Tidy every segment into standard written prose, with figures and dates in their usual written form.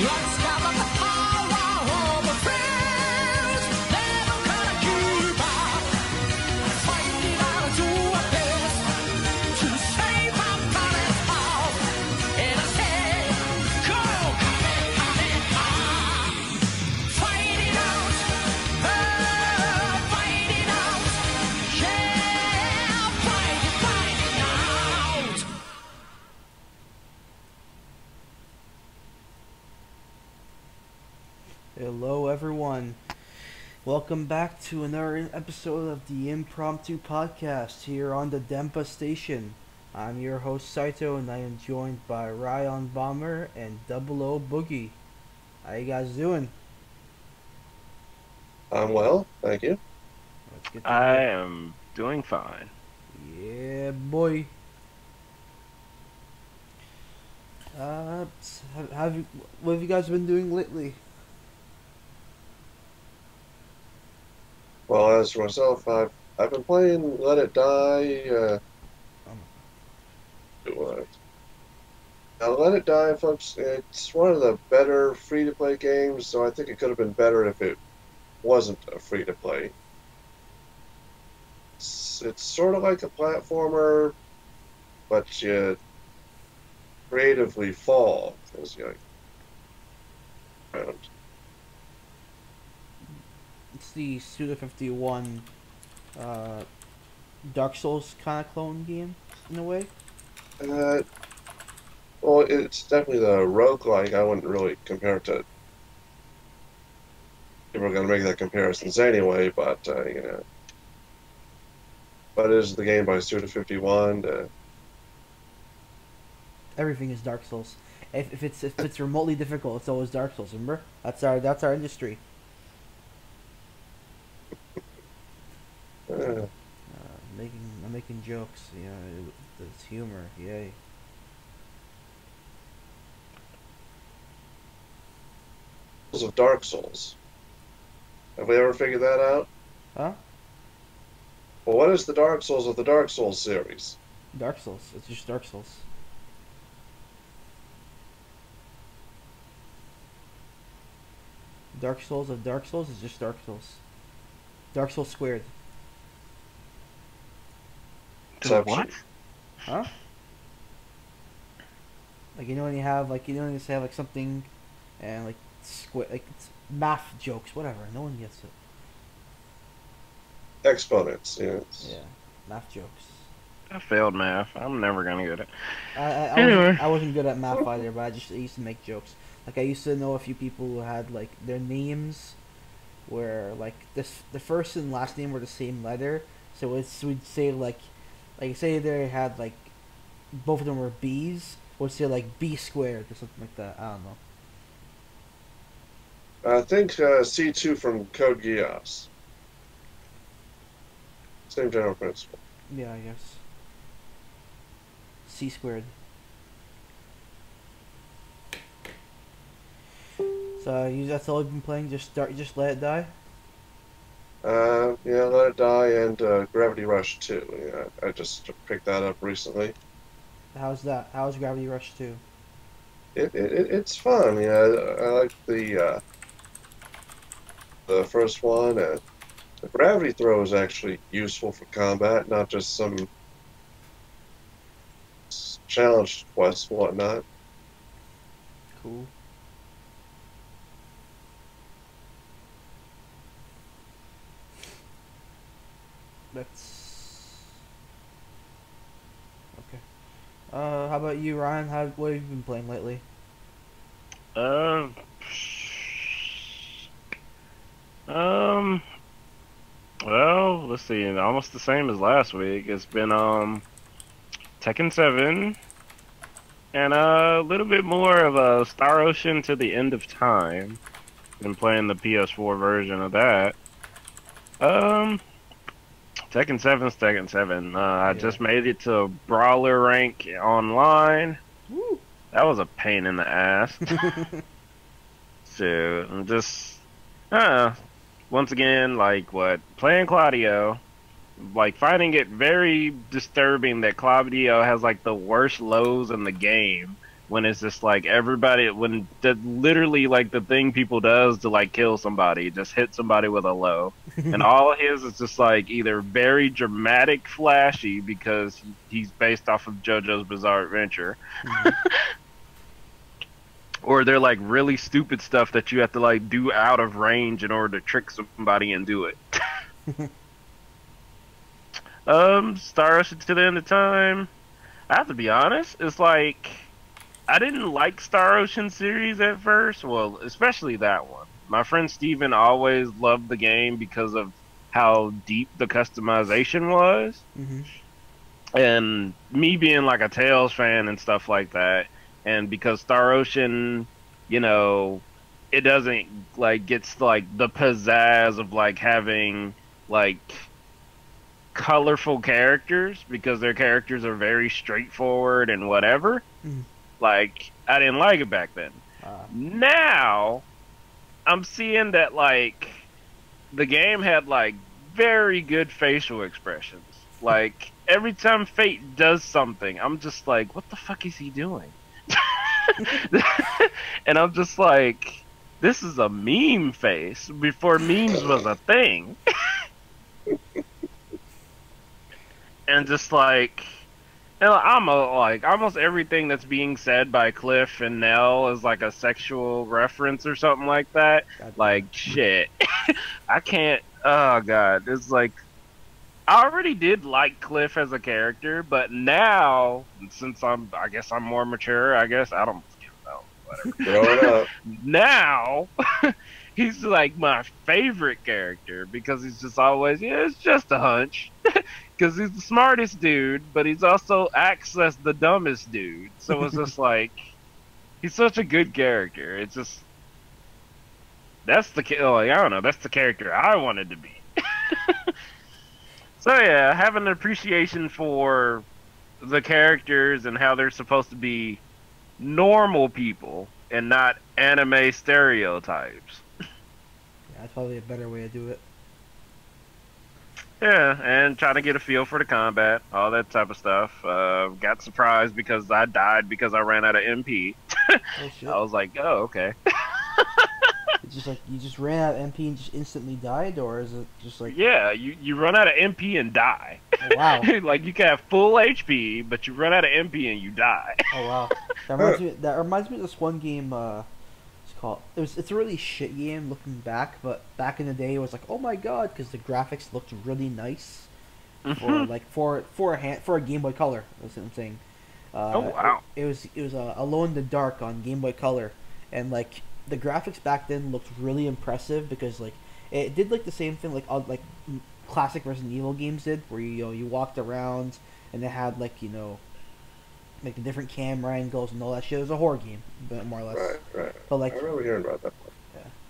Let's gather the power of a friend. Never gonna give up. Fighting out to a best to save our planet's house. And I say, go, fighting out, fighting out, yeah, fighting out. Hello everyone, welcome back to another episode of the Impromptu Podcast here on the Denpa station. I'm your host Saito and I am joined by RaionBomber and Double O Boogie. How you guys doing? I'm well, thank you. That's good to I hear. am doing fine. Yeah boy. What have you guys been doing lately? Well, as for myself, I've been playing Let It Die. Let It Die, folks. It's one of the better free-to-play games, so I think it could have been better if it wasn't a free-to-play. It's sort of like a platformer, but you creatively fall as you around. It's the Suda 51 Dark Souls kind of clone game, in a way. Well, it's definitely the roguelike. I wouldn't really compare it to. People are going to make that comparisons anyway, but But it is the game by Suda 51. Everything is Dark Souls. If it's remotely difficult, it's always Dark Souls. Remember, that's our industry. I'm making jokes. Yeah, it's humor. Yay. Of Dark Souls. Have we ever figured that out? Huh? Well, what is the Dark Souls of the Dark Souls series? Dark Souls. It's just Dark Souls. Dark Souls of Dark Souls is just Dark Souls. Dark Souls squared. What? Huh? Like when you have when you say like something, and like square, like it's math jokes, whatever. No one gets it. Exponents, yes. Yeah, math jokes. I failed math. I'm never gonna get it. I wasn't good at math either, but I used to make jokes. Like I used to know a few people who had like their names where like the first and last name were the same letter, so we'd say like say they had like both of them were B's, we'd say like B squared or something like that. I don't know. I think C2 from Code Geass. Same general principle. Yeah, I guess. C squared. So that's all you've been playing? Just Let It Die? Yeah, Let It Die and Gravity Rush 2. Yeah, I just picked that up recently. How's that? How's Gravity Rush 2? It's fun. Yeah, I like the first one. The gravity throw is actually useful for combat, not just some challenge quests and whatnot. Cool. That's okay. How about you, Ryan? What have you been playing lately? Um, well, let's see. Almost the same as last week. It's been Tekken 7 and a little bit more of a Star Ocean to the End of Time. Been playing the PS4 version of that. Tekken 7's Tekken 7. I just made it to Brawler rank online. Woo. That was a pain in the ass. So, I'm just, once again, playing Claudio, finding it very disturbing that Claudio has, the worst lows in the game. when it's just like everybody, when literally like the thing people does to like kill somebody, just hit somebody with a low, and all his is just like either very dramatic, flashy because he's based off of JoJo's Bizarre Adventure, or they're like really stupid stuff that you have to like do out of range in order to trick somebody and do it. Star Ocean to the End of Time. I have to be honest, it's like I didn't like Star Ocean series at first. Well, especially that one. My friend Steven always loved the game because of how deep the customization was. And me being like a Tales fan and stuff like that, and because Star Ocean, you know, it doesn't like gets like the pizzazz of like having like colorful characters, because their characters are very straightforward and whatever. Like, I didn't like it back then. Now I'm seeing that like the game had like very good facial expressions. Like every time Fate does something, I'm just like, what the fuck is he doing? And I'm just like, this is a meme face before memes was a thing. And just like, and like almost everything that's being said by Cliff and Nell is like a sexual reference or something like that. Like shit, I can't. Oh god, it's like I already did like Cliff as a character, but now since I guess I'm more mature. I guess I don't know. Whatever. Growing up. Now he's like my favorite character because he's just always it's just a hunch. Because he's the smartest dude, but he's also acts as the dumbest dude. So it's just like, he's such a good character. It's just, that's the, like, I don't know, that's the character I wanted to be. So yeah, having an appreciation for the characters and how they're supposed to be normal people and not anime stereotypes. Yeah, that's probably a better way to do it. Yeah, and trying to get a feel for the combat, all that type of stuff. Got surprised because I died because I ran out of MP. Oh, shit. I was like, oh, okay. It's just like, you just ran out of MP and just instantly died, or is it just like... Yeah, you run out of MP and die. Oh, wow. Like, you can have full HP, but you run out of MP and you die. Oh, wow. That reminds me of this one game, it's a really shit game looking back, but back in the day it was like, oh my god, because the graphics looked really nice for a Game Boy Color. That's what I'm saying. Oh wow! It was Alone in the Dark on Game Boy Color, and like the graphics back then looked really impressive because like it did like the same thing like classic Resident Evil games did, where you walked around and it had like like the different camera angles and all that shit. It was a horror game, but more or less. Right. But like, I remember hearing about that.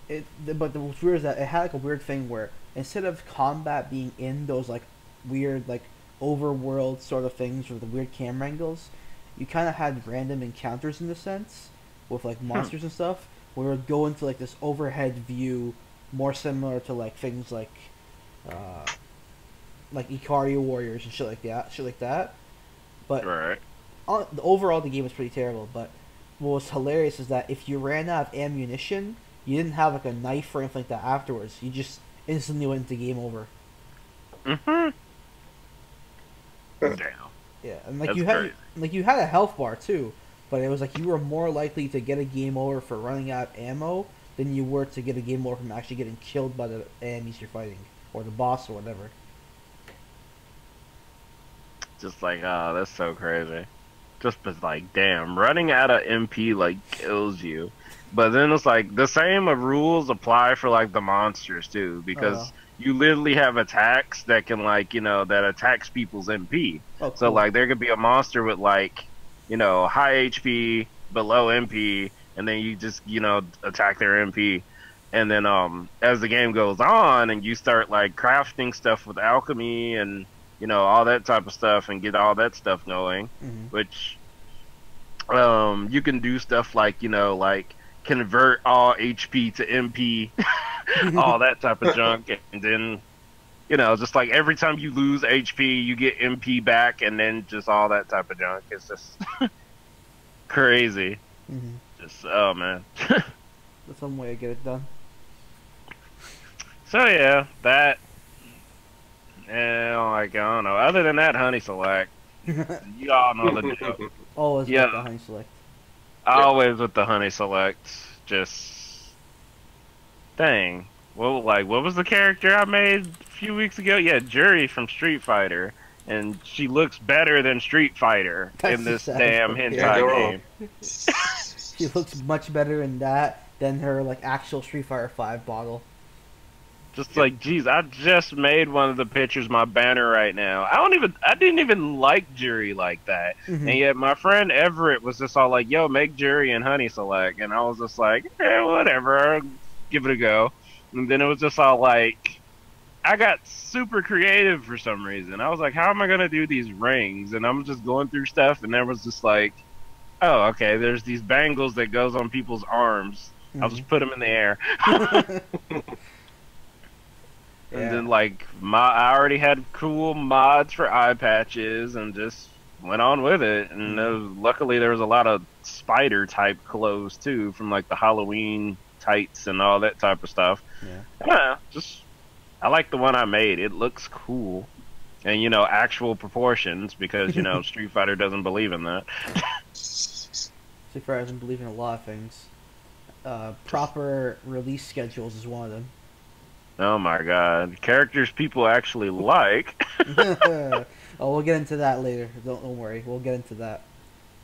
Yeah. But the what's weird is that it had like a weird thing where instead of combat being in those like weird like overworld sort of things with the weird camera angles, you kind of had random encounters in a sense with like monsters and stuff, where it would go into like this overhead view, more similar to like things like Ikari Warriors and shit like that. But right. Overall, the game was pretty terrible, but what was hilarious is that if you ran out of ammunition, you didn't have like a knife or anything like that afterwards. You just instantly went into game over. Damn. Yeah, and like you had a health bar too, but it was like you were more likely to get a game over for running out of ammo than you were to get a game over from actually getting killed by the enemies you're fighting or the boss or whatever. Just like, oh, that's so crazy. Just like, damn, running out of MP like kills you. But then it's like the same rules apply for like the monsters too, because you literally have attacks that can like that attacks people's MP. Oh, cool. So like there could be a monster with like high HP but low MP, and then you just attack their MP. And then as the game goes on and you start like crafting stuff with alchemy and all that type of stuff and get all that stuff going, which you can do stuff like like convert all HP to MP, all that type of junk, and then just like every time you lose HP you get MP back, and then just all that type of junk. It's just crazy. Mm-hmm. Just oh man. That's one way to get it done. So yeah, that. Yeah, like I don't know. Other than that, Honey Select. You all know the deal. Always Yeah. with the honey select. Always with the Honey Select. Just dang. Well, like what was the character I made a few weeks ago? Yeah, Jury from Street Fighter, and she looks better than Street Fighter That's in this the sad damn part. hentai Can't go wrong. game. She looks much better in that than her like actual Street Fighter 5 bottle. Just like, geez, I just made one of the pictures my banner right now. I didn't even like Jury like that. Mhm. And yet my friend Everett was just all like, yo, make Jury and Honey Select. And I was just like, eh, whatever, I'll give it a go. And then it was just all like, I got super creative for some reason. I was like, how am I going to do these rings? And I'm just going through stuff, and there was just like, oh, okay, there's these bangles that goes on people's arms. I'll just put them in the air. And Yeah. then, like, I already had cool mods for eye patches and just went on with it. And luckily, there was a lot of spider type clothes, too, from, like, the Halloween tights and all that type of stuff. Yeah, I like the one I made. It looks cool. And, you know, actual proportions, because, you know, Street Fighter doesn't believe in that. Street Fighter doesn't believe in a lot of things. Proper release schedules is one of them. Oh my god. Characters people actually like. Oh, we'll get into that later. Don't worry. We'll get into that.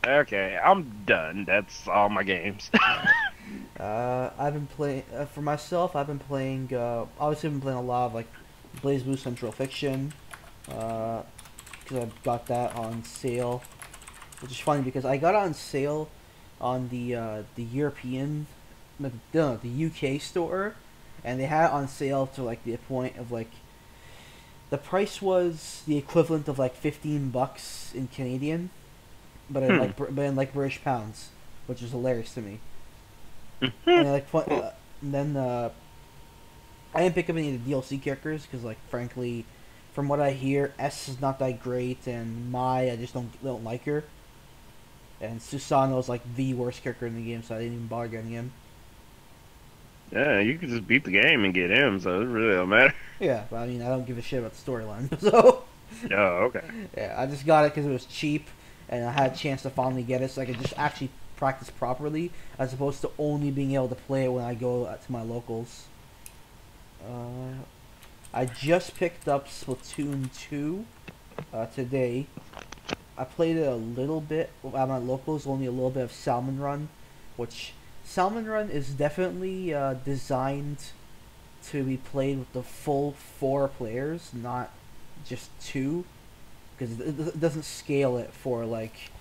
Okay, I'm done. That's all my games. I've been playing for myself. I've been playing. Obviously, I've been playing a lot of like Blaze Blue Central Fiction, because I got that on sale, which is funny because I got it on sale on the European, no, the UK store, and they had it on sale to like the point of like the price was the equivalent of like $15 in Canadian, but in like British pounds, which is hilarious to me. And like, then I didn't pick up any of the DLC characters because, like, frankly, from what I hear, S is not that great, and Mai, I just don't like her. And Susano is like the worst character in the game, so I didn't even bother getting him. Yeah, you can just beat the game and get him, so it really don't matter. Yeah, but I mean, I don't give a shit about the storyline, so Oh, okay. yeah, I just got it because it was cheap, and I had a chance to finally get it, so I could just actually practice properly, as opposed to only being able to play it when I go to my locals. I just picked up Splatoon 2 today. I played it a little bit at my locals, only a little bit of Salmon Run, which Salmon Run is definitely designed to be played with the full 4 players, not just 2, because it doesn't scale it for like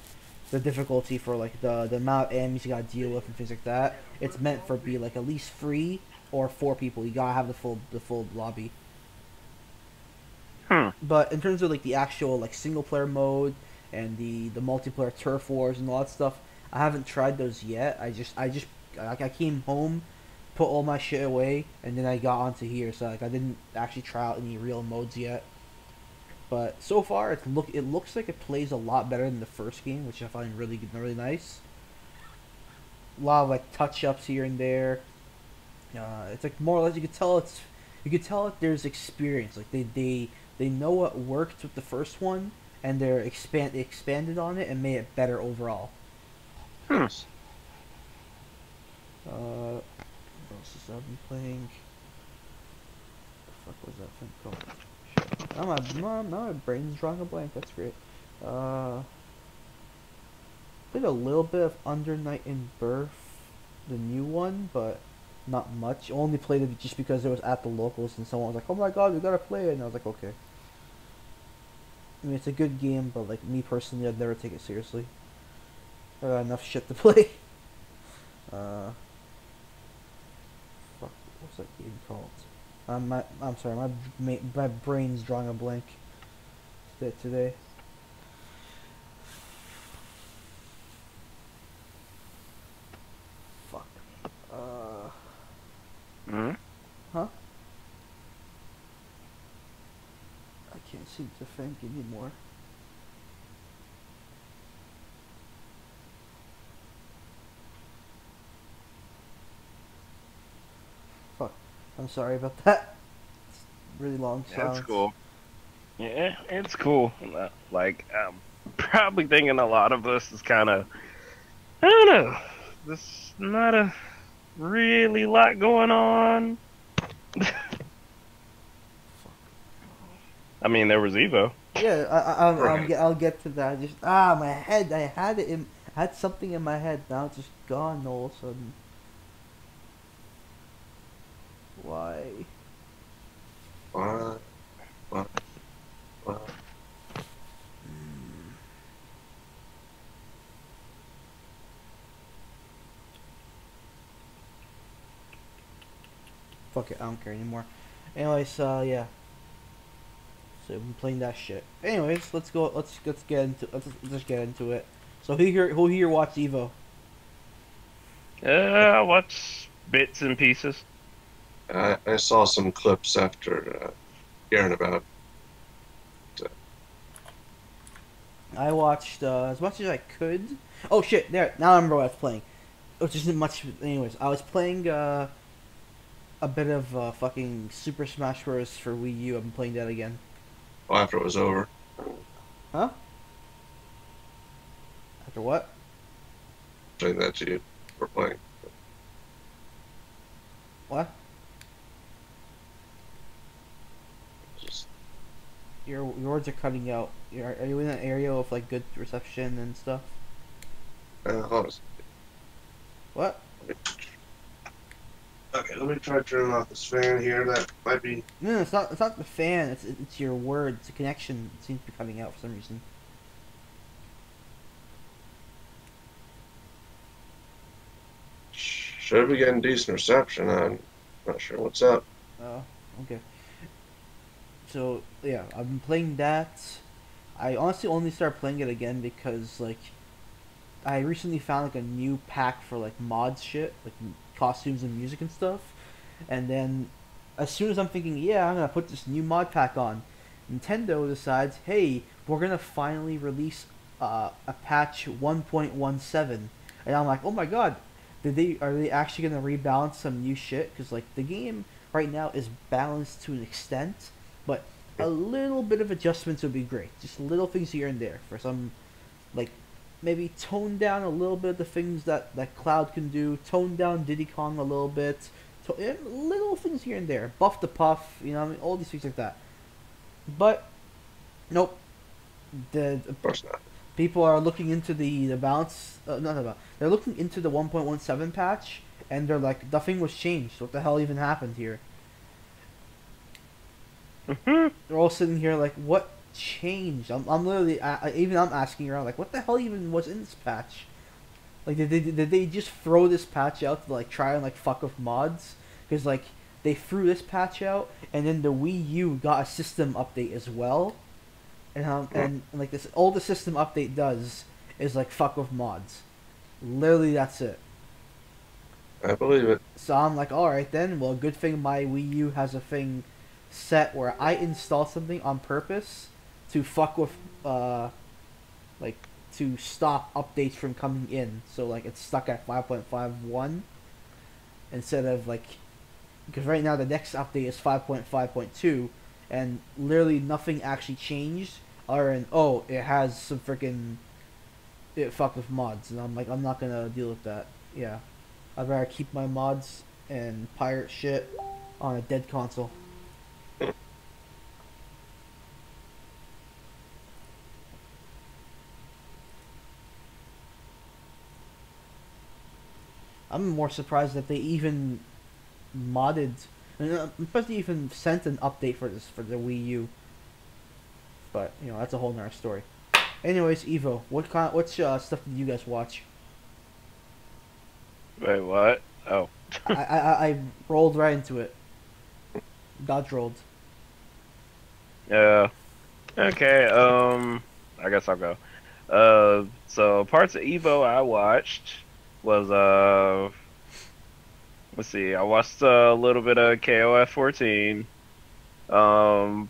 the difficulty for like the amount of enemies you gotta deal with and things like that. It's meant for be like at least 3 or 4 people. You gotta have the full lobby. But in terms of like the actual like single player mode and the multiplayer turf wars and all that stuff, I haven't tried those yet. I came home, put all my shit away, and then I got onto here. So like I didn't actually try out any real modes yet. But so far, it looks like it plays a lot better than the first game, which I find really nice. A lot of like touch ups here and there. It's like more or less you could tell that there's experience. Like they know what worked with the first one, and they expanded on it and made it better overall. What else is I've been playing? What the fuck was that thing called? Now my brain's drawing a blank. That's great. Played a little bit of Under Night in Birth, the new one, but not much. Only played it just because it was at the locals and someone was like, "Oh my god, we gotta play it," and I was like, "Okay." I mean, it's a good game, but like me personally, I'd never take it seriously. I got enough shit to play. Fuck, what's that game called? I'm sorry, my brain's drawing a blank today. Fuck. Huh? I can't seem to think anymore. I'm sorry about that. It's really long silence. That's cool. Yeah, it's cool. Like, I'm probably thinking a lot of this is kind of, I don't know, there's not a really lot going on. I mean, there was Evo. Yeah, I'll get to that. Just my head. I had something in my head. Now it's just gone all of a sudden. Why? What? Fuck it, I don't care anymore. Anyways, yeah. So I'm playing that shit. Anyways, let's go. Let's get into it. So who here watched Evo? I watched bits and pieces. I saw some clips after hearing about it. I watched as much as I could. Oh shit! There. Now I remember what I was playing. Which isn't much. Anyways, I was playing a bit of fucking Super Smash Bros. For Wii U. I've been playing that again. Well, after it was over. Huh? After what? Saying that to you for playing. What? Just, Your words are cutting out. Are you in an area with like good reception and stuff? hold on. What? Okay, let me try turning off this fan here. That might be. No, it's not. It's not the fan. It's your words. The connection seems to be cutting out for some reason. Should be getting decent reception. I'm not sure what's up. Oh, okay. So yeah, I've been playing that. I honestly only started playing it again because like I recently found like a new pack for like mods shit, like costumes and music and stuff. And then as soon as I'm thinking, yeah, I'm gonna put this new mod pack on, Nintendo decides, hey, we're gonna finally release a patch 1.17, and I'm like, oh my god, are they actually gonna rebalance some new shit? Because like the game right now is balanced to an extent, but a little bit of adjustments would be great. Just little things here and there for some, like maybe tone down a little bit of the things that Cloud can do, tone down Diddy Kong a little bit, little things here and there, buff the puff, you know what I mean, all these things like that. But nope, Of course not. people are looking into the balance. They're looking into the 1.17 patch, and they're like, nothing was changed. What the hell even happened here? They're all sitting here like, what changed? I'm literally even I'm asking around like, what the hell even was in this patch? Like, did they just throw this patch out to like try and like fuck with mods? Because like they threw this patch out, and then the Wii U got a system update as well, and like this, all the system update does is like fuck with mods. Literally, that's it. I believe it. So I'm like, all right then. Well, good thing my Wii U has a thing set where I install something on purpose to fuck with, like, to stop updates from coming in. So like it's stuck at 5.51 instead of like, because right now the next update is 5.5.2, and literally nothing actually changed. Other than it has some freaking it fuck with mods, and I'm like, I'm not gonna deal with that. Yeah, I'd rather keep my mods and pirate shit on a dead console. I'm more surprised that they even modded, I'm surprised they even sent an update for this for the Wii U. But you know, that's a whole nother story. Anyways, Evo, what stuff did you guys watch? Wait, what? Oh. I rolled right into it. Dodge rolled. Yeah. Okay, I guess I'll go. So parts of Evo I watched was, let's see, I watched a little bit of KOF 14.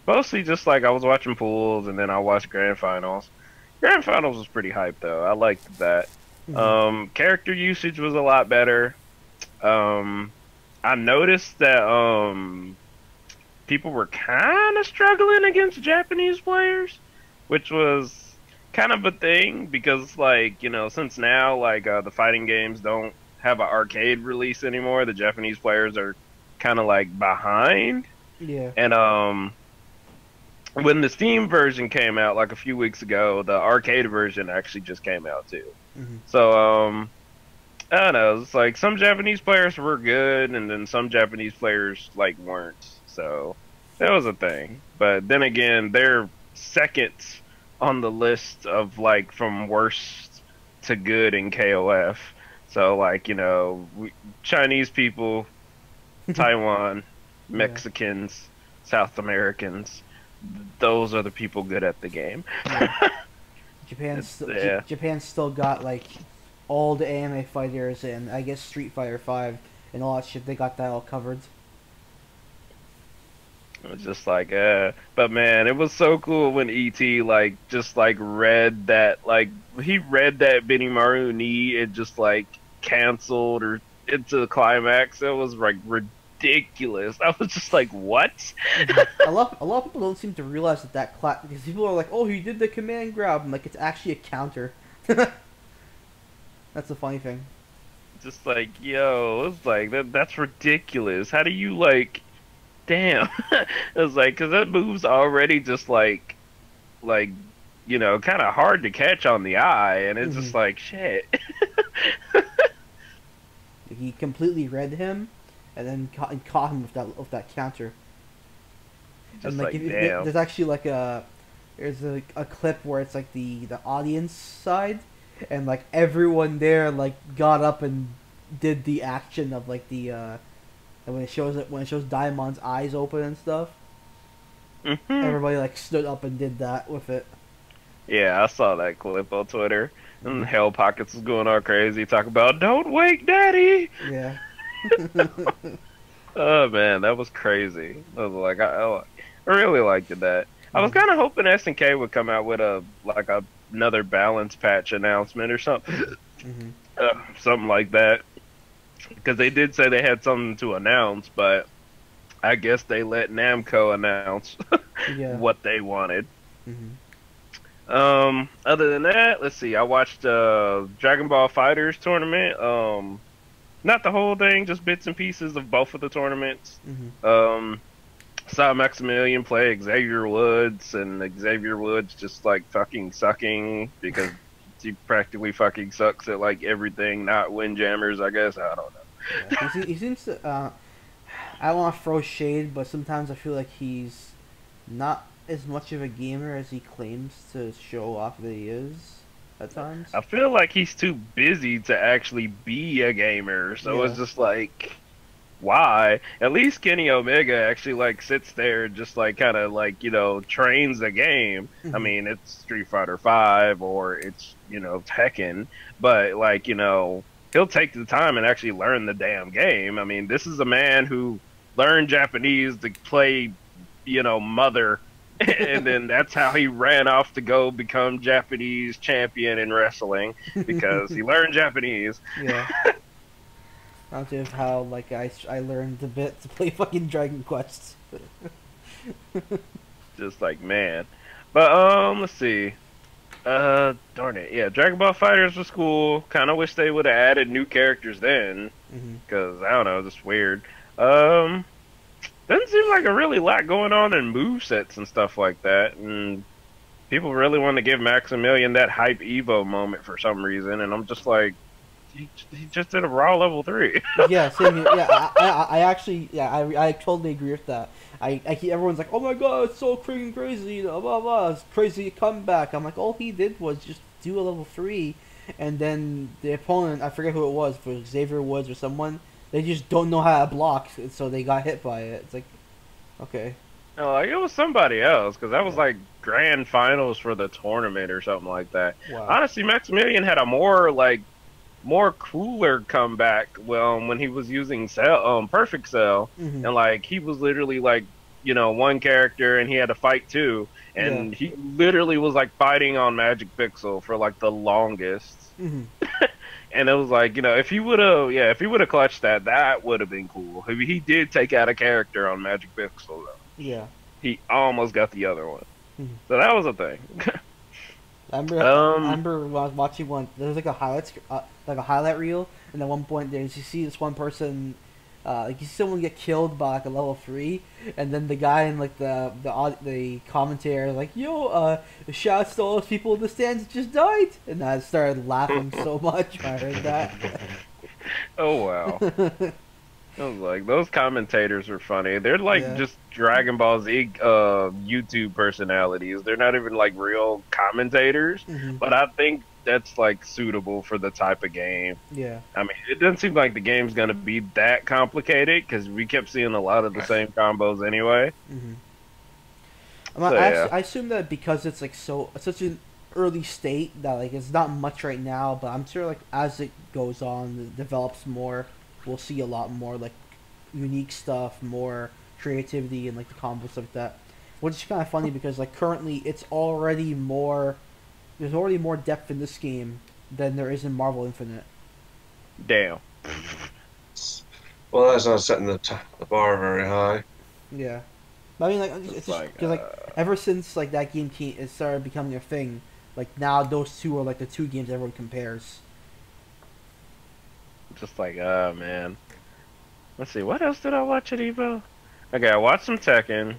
Mostly just like I was watching pools, and then I watched Grand Finals. Grand Finals was pretty hype though. I liked that. Mm-hmm. Character usage was a lot better. I noticed that people were kind of struggling against Japanese players, which was kind of a thing because, like, you know, since now, like, the fighting games don't have an arcade release anymore, the Japanese players are kind of, like, behind. Yeah. And, when the Steam version came out, like, a few weeks ago, the arcade version actually just came out, too. Mm-hmm. So, I don't know, it's like some Japanese players were good, and then some Japanese players, like, weren't. So, that was a thing. But then again, they're second on the list of, like, from worst to good in KOF. So, like, you know, Chinese people, Taiwan, Mexicans, South Americans, those are the people good at the game. Yeah. Japan's still got, like, all the anime fighters and I guess Street Fighter 5 and all that shit. They got that all covered. It was just like, but man, it was so cool when E.T. like just like read that, like he read that Benimaru knee and just like canceled or into the climax. It was like ridiculous. I was just like, what? a lot of people don't seem to realize that clap because people are like, oh, he did the command grab. I'm like, it's actually a counter. That's the funny thing. Just like, yo, it's like that's ridiculous. How do you like? Damn. It was like, because that move's already just like, you know, kind of hard to catch on the eye, and it's just like, shit. He completely read him, and then caught him with that counter. Just and like, damn. There's actually like there's a clip where it's like the audience side, and like everyone there like got up and did the action of like the and when it shows Diamond's eyes open and stuff, everybody like stood up and did that with it. Yeah, I saw that clip on Twitter. And Hell Pockets was going all crazy, talking about "Don't wake Daddy." Yeah. Oh man, that was crazy. I was like, I really liked that. I was kind of hoping SNK would come out with another balance patch announcement or something, something like that. Because they did say they had something to announce, but I guess they let Namco announce what they wanted. Other than that, let's see. I watched Dragon Ball Fighters tournament. Not the whole thing, just bits and pieces of both of the tournaments. Saw Maximilian play Xavier Woods, and Xavier Woods just like fucking sucking because he practically fucking sucks at like everything, not windjammers, I guess. I don't know. Yeah, he seems to. I don't want to throw shade, but sometimes I feel like he's not as much of a gamer as he claims to show off that he is at times. I feel like he's too busy to actually be a gamer, so it's just like, why? At least Kenny Omega actually like sits there and just like kind of like, you know, trains the game. I mean, it's Street Fighter 5 or it's, you know, Tekken, but like, you know, he'll take the time and actually learn the damn game. I mean, this is a man who learned Japanese to play, you know, Mother, and then that's how he ran off to go become Japanese champion in wrestling because he learned Japanese. Yeah. Not just how like I learned a bit to play fucking Dragon Quest. Just like, man. But let's see. Darn it. Yeah, Dragon Ball Fighters was cool. Kind of wish they would have added new characters then, because I don't know, just weird. Doesn't seem like a really lot going on in movesets and stuff like that, and people really want to give Maximilian that hype Evo moment for some reason, and I'm just like, he just did a Raw level 3. Yeah, same here. Yeah, I actually, I totally agree with that. Everyone's like, oh my god, it's so freaking crazy, blah blah blah, it's crazy comeback. I'm like, all he did was just do a level 3, and then the opponent, I forget who it was, for Xavier Woods or someone, they just don't know how to block, so they got hit by it. It's like, okay. No, like it was somebody else, because that was like grand finals for the tournament or something like that. Wow. Honestly, Maximilian had a more cooler comeback when he was using Perfect Cell, and like he was literally like, you know, one character and he had to fight two, and he literally was like fighting on Magic Pixel for like the longest. And it was like, if he would have, clutched that, that would have been cool. He did take out a character on Magic Pixel, though. Yeah. He almost got the other one. Mhm. So that was a thing. I remember watching one. There was like a highlight reel, and at one point you see this one person, like you see someone get killed by like a level 3, and then the guy in like the commentary is like, "Yo, shouts to all those people in the stands that just died," and I started laughing so much when I heard that. Oh wow. I was like, those commentators are funny. They're like just Dragon Ball Z YouTube personalities. They're not even like real commentators, but I think that's like suitable for the type of game. Yeah. I mean, it doesn't seem like the game's gonna be that complicated because we kept seeing a lot of the same combos anyway. I assume that because it's like such an early state that like it's not much right now, but I'm sure like as it goes on, it develops more. We'll see a lot more like unique stuff, more creativity, and like the combos like that. Which is kind of funny because like currently it's already more. There's already more depth in this game than there is in Marvel Infinite. Damn. Well, that's not setting the bar very high. Yeah, but I mean like it's just because like ever since like that game it started becoming a thing, like now those two are like the two games everyone compares. Just like, oh man. Let's see, what else did I watch at Evo? Okay, I watched some Tekken.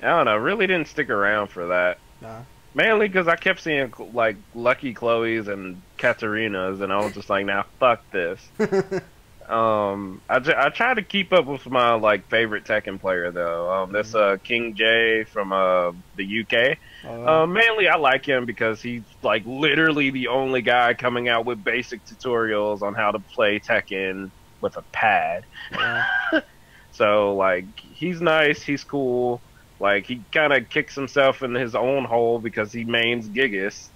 I don't know, really didn't stick around for that. Nah. Mainly because I kept seeing like Lucky Chloe's and Katarina's, and I was just like, nah, fuck this. I try to keep up with my like favorite Tekken player though. That's King J from the UK. Mainly I like him because he's like literally the only guy coming out with basic tutorials on how to play Tekken with a pad. So like he's nice, he's cool. Like he kind of kicks himself in his own hole because he mains Gigas.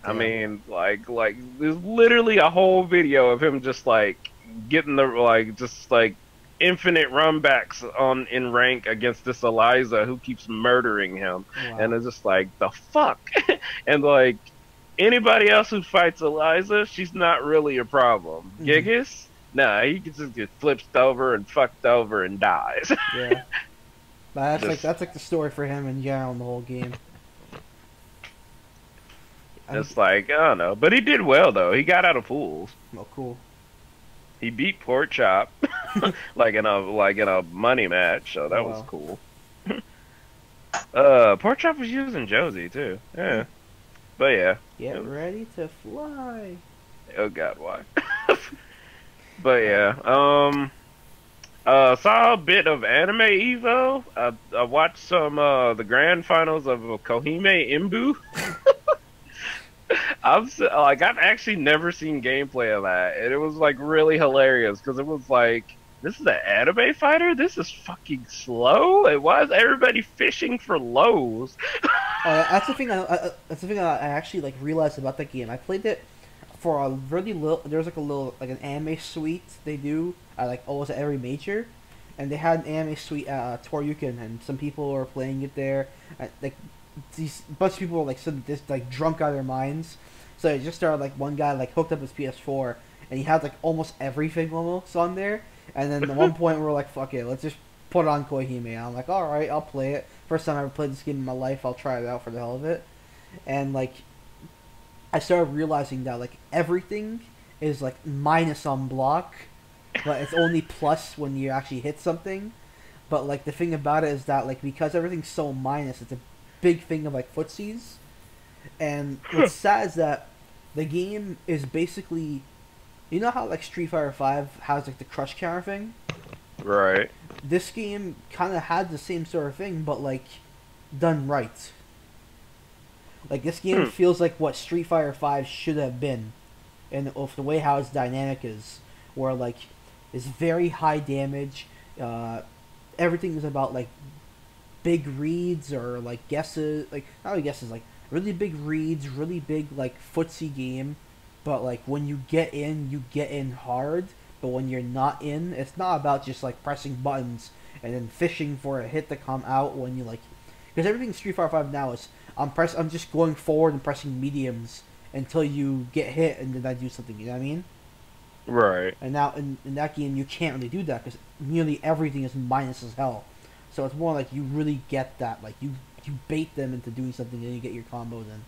I mean, like there's literally a whole video of him just like getting the infinite runbacks in rank against this Eliza who keeps murdering him. Wow. And it's just like the fuck. And like anybody else who fights Eliza, she's not really a problem. Gigas, nah, he just get flipped over and fucked over and dies. Yeah, but that's like the story for him in general in the whole game. It's like, I don't know. But he did well, though. He got out of pools. Oh, cool. He beat Pork Chop, like in a money match, so that was cool. Pork Chop was using Josie, too. Yeah. But, yeah. Get ready to fly. Oh, God, why? But, yeah. Saw a bit of Anime Evo. I watched some, the grand finals of Kohime Imbu. I've actually never seen gameplay of that, and it was like really hilarious because it was like, this is an anime fighter. This is fucking slow. And why is everybody fishing for lows? That's the thing. That's the thing I actually like realized about that game. I played it for a really little. There's like a little like an anime suite they do at like almost every major, and they had an anime suite at Toryuken, and some people were playing it there. Like. These bunch of people were like drunk out of their minds, so it just started like one guy like hooked up his PS4 and he had like almost everything almost on there. And then at one point we were like, "Fuck it, let's just put on Kohime." And I'm like, "All right, I'll play it. First time I ever played this game in my life. I'll try it out for the hell of it." And like, I started realizing that like everything is like minus on block, but it's only plus when you actually hit something. But like the thing about it is that like because everything's so minus, it's a big thing of like footsies, and what's sad is that the game is basically, you know how like Street Fighter 5 has like the crush counter thing, right? This game kind of had the same sort of thing, but like done right. Like this game feels like what Street Fighter 5 should have been, and of the way how its dynamic is, where like it's very high damage. Everything is about like big reads or like guesses, like not really guesses, like really big reads, really big like footsie game. But like when you get in hard. But when you're not in, it's not about just like pressing buttons and then fishing for a hit to come out when you like, because everything in Street Fighter 5 now is I'm just going forward and pressing mediums until you get hit and then I do something. You know what I mean? Right. And now in that game you can't really do that because nearly everything is minus as hell. So it's more like you really get that, like you bait them into doing something and you get your combos in.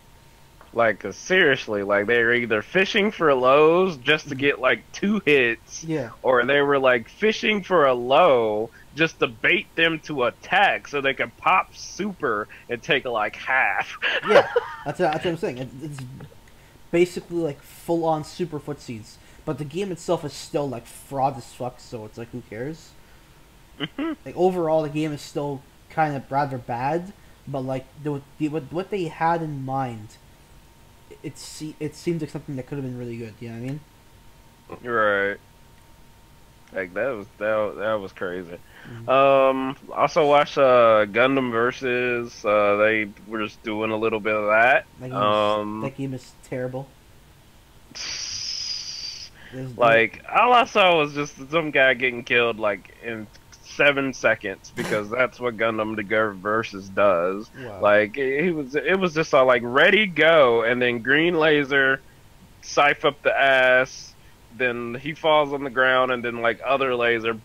Like, seriously, like, they were either fishing for lows just to get, like, 2 hits, Yeah. or they were, like, fishing for a low just to bait them to attack so they could pop super and take, like, half. Yeah, that's what I'm saying. It's basically like full-on super footsies. But the game itself is still, like, fraud as fuck, so it's like, who cares? Like, overall, the game is still kind of rather bad, but, like, what they had in mind, it seems like something that could have been really good, you know what I mean? Right. Like, that was crazy. Also watched Gundam Versus. They were just doing a little bit of that. That game is terrible. Like, all I saw was just some guy getting killed, like, in 7 seconds, because that's what Gundam Versus does. Wow. Like, it was just all, like, ready, go, and then green laser, scythe up the ass, then he falls on the ground, and then, like, other laser.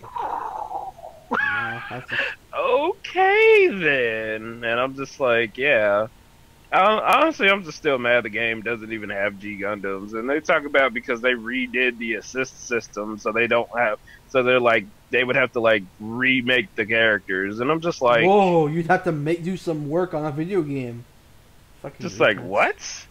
Okay, then. And I'm just like, yeah. Honestly, I'm just still mad the game doesn't even have G Gundams, and they talk about because they redid the assist system, so they don't have. So they're like, they would have to like remake the characters, and I'm just like, whoa, you'd have to do some work on a video game. Fucking just like retards. what?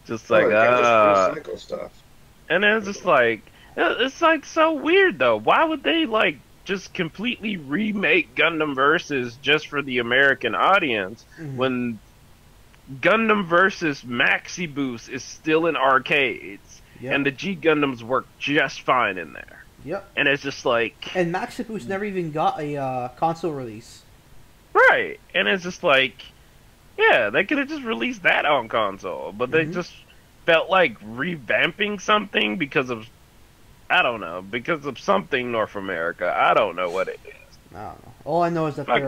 Just like just recycle stuff. And then it's just like, it's like so weird though. Why would they like just completely remake Gundam Versus just for the American audience when Gundam Versus Maxi Boost is still in arcades and the G Gundams work just fine in there? Yep. And it's just like, and Maxi Boost never even got a console release. Right. And it's just like, yeah, they could have just released that on console, but they just felt like revamping something because of, I don't know, because of something North America. I don't know what it is. I don't know. All I know is that Fuck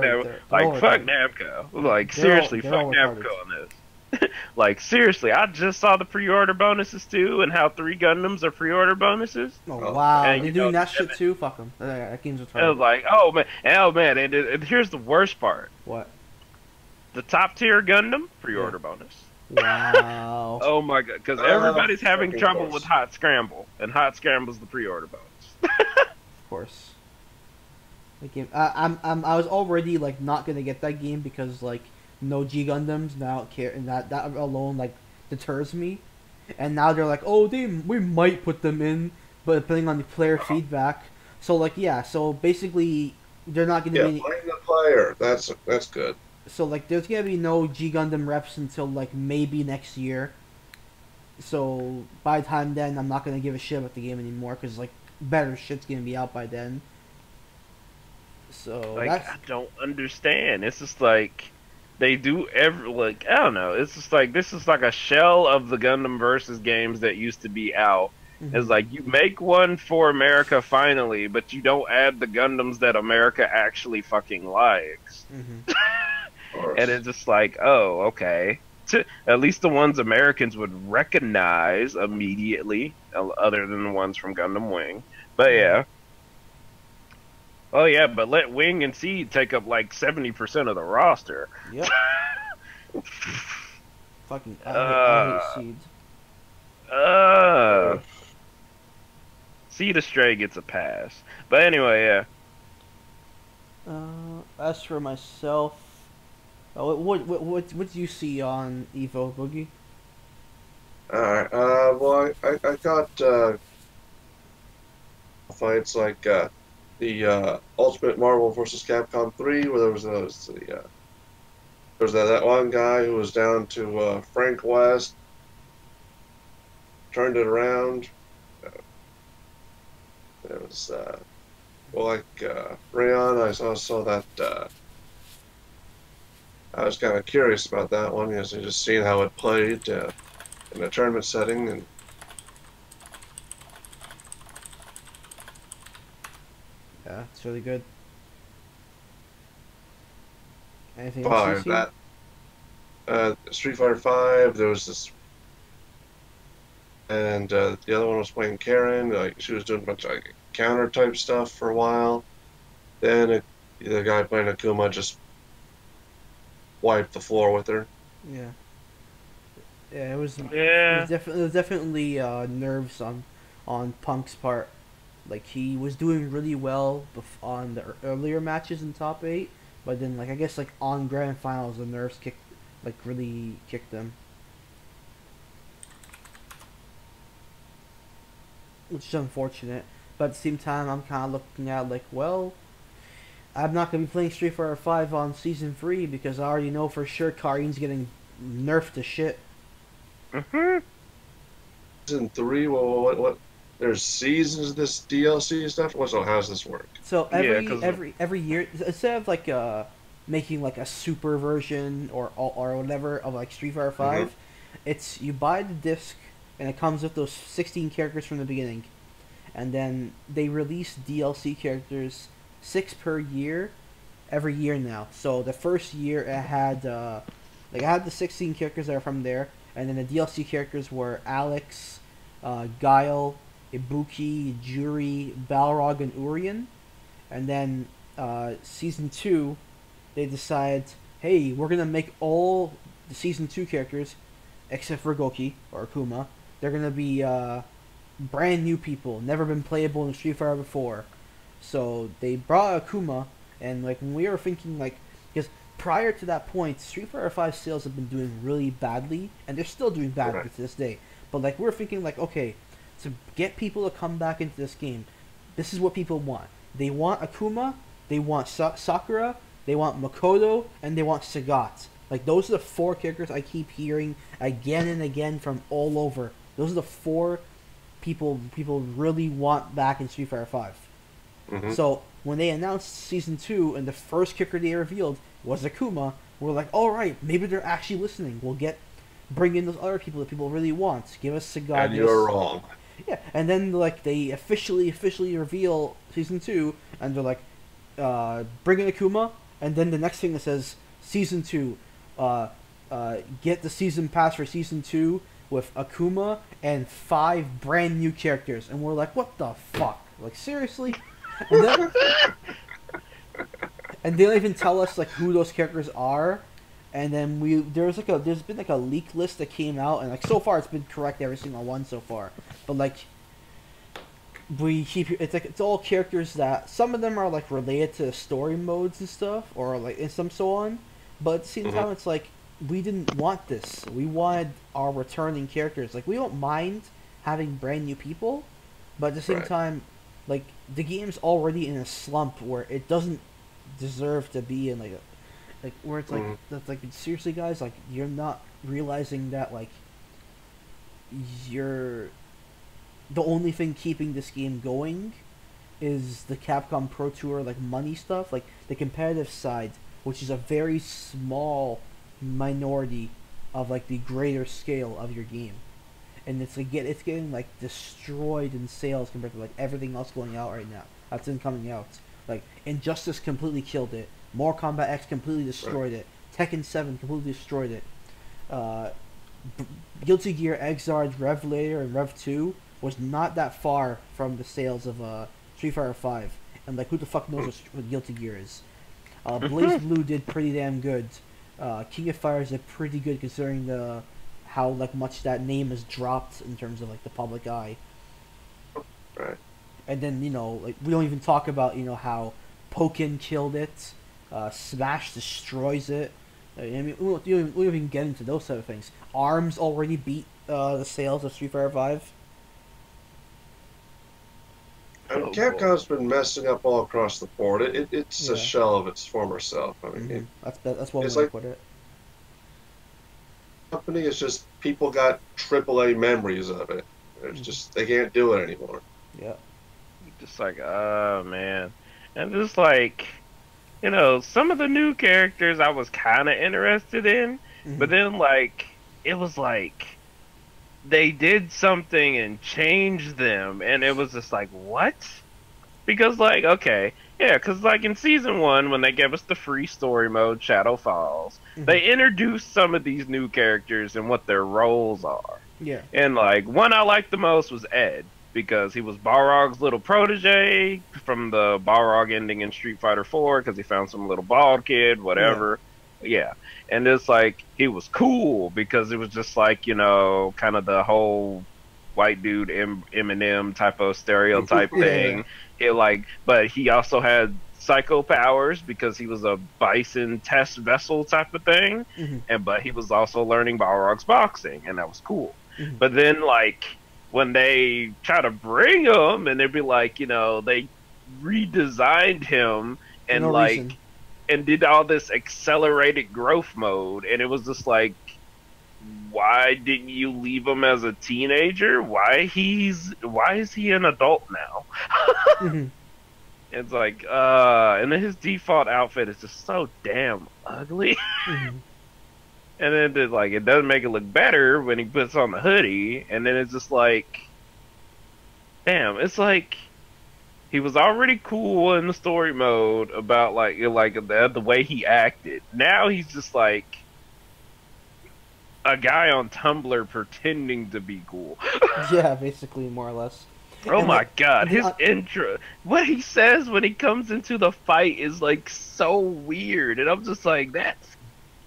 fuck Namco. Like, seriously, fuck Namco on this. Like, seriously, I just saw the pre-order bonuses too, and how 3 Gundams are pre-order bonuses. Oh, wow. And, they're doing that shit too? Fuck them. That game's retarded. I was like, oh man, and here's the worst part. What? The top tier Gundam, pre-order bonus. Wow. Oh my god, because everybody's having trouble with Hot Scramble, and Hot Scramble's the pre-order bonus. Of course. The game. I was already like not gonna get that game because like no G Gundams. Now I don't care, and that alone like deters me. And now they're like, oh, we might put them in, but depending on the player feedback. So like so basically they're not gonna be. Playing the player. That's good. So, like, there's gonna be no G Gundam reps until, like, maybe next year. So, by the time then, I'm not gonna give a shit about the game anymore, because, like, better shit's gonna be out by then. So, like, I don't understand. It's just like, they do like, I don't know. It's just like, this is like a shell of the Gundam Versus games that used to be out. It's like, you make one for America finally, but you don't add the Gundams that America actually fucking likes. And it's just like, oh, okay. At least the ones Americans would recognize immediately, other than the ones from Gundam Wing. But yeah. Oh yeah, but let Wing and Seed take up like 70% of the roster. Yep. Fucking, I hate Seed. Seed Astray gets a pass. But anyway, yeah. As for myself, what do you see on Evo, Boogie? Alright, well, I got fights like the Ultimate Marvel vs. Capcom 3, where there was that one guy who was down to Frank West, turned it around. There was Rayon. I saw that. I was kind of curious about that one, because I just seen how it played in a tournament setting, and yeah, it's really good. Anything well, else you see? that Street Fighter 5. There was this, and the other one was playing Karen. Like she was doing a bunch of like, counter type stuff for a while. Then the guy playing Akuma just wiped the floor with her. Yeah. Yeah, it was. Yeah. It was definitely nerves on Punk's part. Like he was doing really well on the earlier matches in top 8, but then like I guess like on grand finals the nerves really kicked them. Which is unfortunate. But at the same time I'm kinda looking at like, well, I'm not gonna be playing Street Fighter 5 on season 3 because I already know for sure Karin's getting nerfed to shit. Season 3. Well, what? There's seasons of this DLC stuff. So how does this work? So Yeah, every year, instead of like making like a super version or whatever of like Street Fighter 5, it's you buy the disc and it comes with those 16 characters from the beginning, and then they release DLC characters 6 per year, every year now. So the first year it had I had the 16 characters that are from there, and then the DLC characters were Alex, Guile, Ibuki, Juri, Balrog, and Urien. And then season 2, they decide, hey, we're gonna make all the season 2 characters, except for Goki or Akuma. They're gonna be brand new people, never been playable in Street Fighter before. So they brought Akuma, and like when we were thinking like, because prior to that point, Street Fighter 5 sales have been doing really badly, and they're still doing badly to this day. But like we're thinking like, okay, to get people to come back into this game, this is what people want. They want Akuma, they want Sakura, they want Makoto, and they want Sagat. Like those are the 4 characters I keep hearing again and again from all over. Those are the 4 people really want back in Street Fighter 5. So when they announced season 2 and the first character they revealed was Akuma, we're like, all right, maybe they're actually listening. We'll bring in those other people that people really want. Give us Sagat. And you're wrong. Yeah, and then like they officially reveal season 2, and they're like, bring in Akuma, and then the next thing that says season 2, get the season pass for season 2 with Akuma and 5 brand new characters, and we're like, what the fuck? Like seriously? And, then, and they don't even tell us like who those characters are. And then there's been like a leak list that came out, and like so far it's been correct every single one so far. But like it's all characters that some of them are like related to story modes and stuff, or like and some so on. But at the same time, it's like we didn't want this. We wanted our returning characters. Like we don't mind having brand new people, but at the same time, like the game's already in a slump where it doesn't deserve to be in like where it's like that's like seriously guys, like you're not realizing that like you're the only thing keeping this game going is the Capcom Pro Tour like money stuff, like the competitive side, which is a very small minority of like the greater scale of your game, and it's getting like destroyed in sales compared to like everything else going out right now that's been coming out. Like Injustice completely killed it. Mortal Kombat X completely destroyed it. Tekken 7 completely destroyed it. Guilty Gear Xrd, Revelator, and Rev 2 was not that far from the sales of Street Fighter 5. And like, who the fuck knows what Guilty Gear is? Blaze Blue did pretty damn good. King of Fighters did pretty good considering how like much that name has dropped in terms of like the public eye. Right. And then like we don't even talk about how Pokken killed it. Smash destroys it. I mean, we don't even get into those type of things. ARMS already beat the sales of Street Fighter 5. And Capcom's been messing up all across the board. It's a shell of its former self. I mean, that's one way it's to like, put it. Company is just people got AAA memories of it. It's just they can't do it anymore. Yeah. Just like, oh man, and just like. Some of the new characters I was kind of interested in, but then, like, it was like, they did something and changed them, and it was just like, what? Because, like, okay, yeah, because, like, in Season 1, when they gave us the free story mode, Shadow Falls, they introduced some of these new characters and what their roles are. Yeah. And, like, one I liked the most was Ed, because he was Balrog's little protege from the Balrog ending in Street Fighter 4, because he found some little bald kid, whatever. Yeah. And it's like, he was cool, because it was just like, you know, kind of the whole white dude Eminem type of stereotype thing. He, like, but he also had psycho powers because he was a bison test vessel type of thing, but he was also learning Balrog's boxing, and that was cool. But then, like, when they try to bring him, and they'd be like, you know, they redesigned him and and did all this accelerated growth mode, and it was just like, why didn't you leave him as a teenager? Why is he an adult now? It's like, and then his default outfit is just so damn ugly. And then it doesn't make it look better when he puts on the hoodie, and then it's just like, damn, it's like he was already cool in the story mode about like the way he acted. Now he's just like a guy on Tumblr pretending to be cool. Yeah, basically, more or less. Oh my god, his intro, what he says when he comes into the fight is like so weird, and I'm just like, that's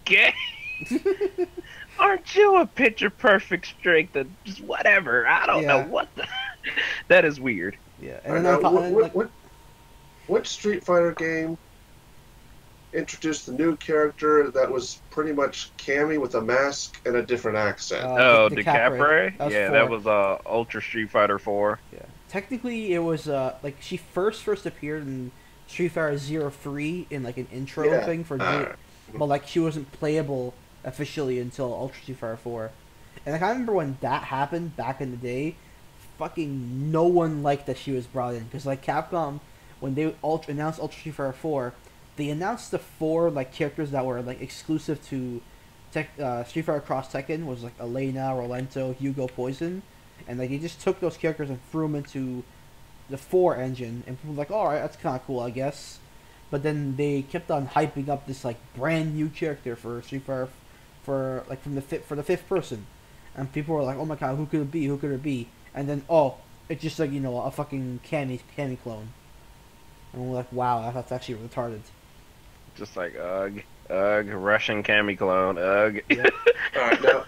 gay. Aren't you a picture perfect strength and just whatever? I don't know what the. That is weird. Yeah, and then what Street Fighter game introduced the new character that was pretty much Cammy with a mask and a different accent? DeCapre? Yeah, that was Ultra Street Fighter 4. Yeah, technically it was like she first appeared in Street Fighter 03 in like an intro thing for, but like she wasn't playable officially until Ultra Street Fighter 4. And like I remember when that happened back in the day, fucking no one liked that she was brought in, because like Capcom, when they announced Ultra Street Fighter 4, they announced the 4 like characters that were like exclusive to Street Fighter Cross Tekken, was like Elena, Rolento, Hugo, Poison, and like they just took those characters and threw them into the 4 engine, and people were like, alright, that's kind of cool, I guess. But then they kept on hyping up this like brand new character for Street Fighter for like for the 5th person, and people were like, oh my god, who could it be? Who could it be? And then it's just like, you know, a fucking Cammy clone, and we're like, wow, that's actually retarded. Just like ugh, Russian Cammy clone, ugh. Yeah. All right, now,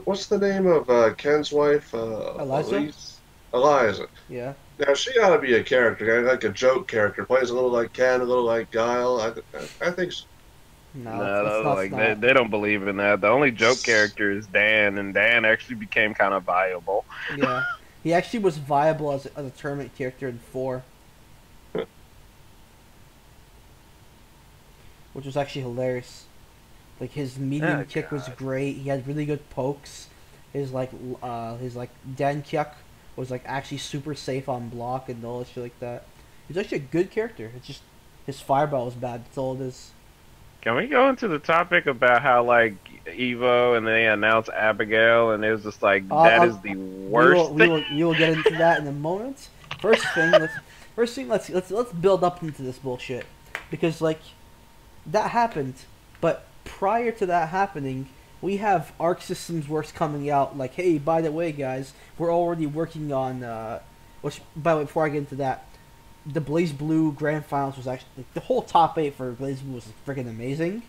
what's the name of Ken's wife? Eliza. Eliza. Yeah. Now she ought to be a character, like a joke character. Plays a little like Ken, a little like Guile. I think so. No, they don't believe in that. The only joke character is Dan, and Dan actually became kind of viable. Yeah, he actually was viable as a tournament character in 4, which was actually hilarious. Like his medium kick was great. He had really good pokes. His Dan Kyuk was like actually super safe on block and all that shit like that. He's actually a good character. It's just his fireball was bad. That's all it is. Can we go into the topic about how, like, Evo and they announced Abigail, and it was just like, that is the worst thing? We will get into that in a moment. First thing, let's build up into this bullshit, because like that happened, but prior to that happening, we have Arc Systems Works coming out like, hey, by the way, guys, we're already working on which, by the way, before I get into that, the Blaze Blue Grand Finals was actually like, the whole top 8 for Blaze Blue was freaking amazing.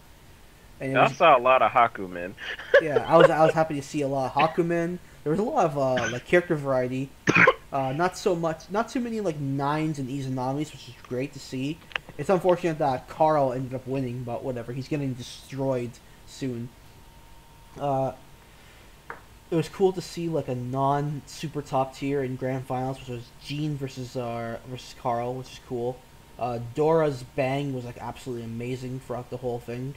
And I saw a lot of Hakumen. Yeah, I was happy to see a lot of Hakumen. There was a lot of like character variety. Not too many like 9s and E's anomalies, which is great to see. It's unfortunate that Carl ended up winning, but whatever. He's getting destroyed soon. It was cool to see like a non-super top tier in Grand Finals, which was Jean versus Carl, which is cool. Dora's bang was like absolutely amazing throughout the whole thing.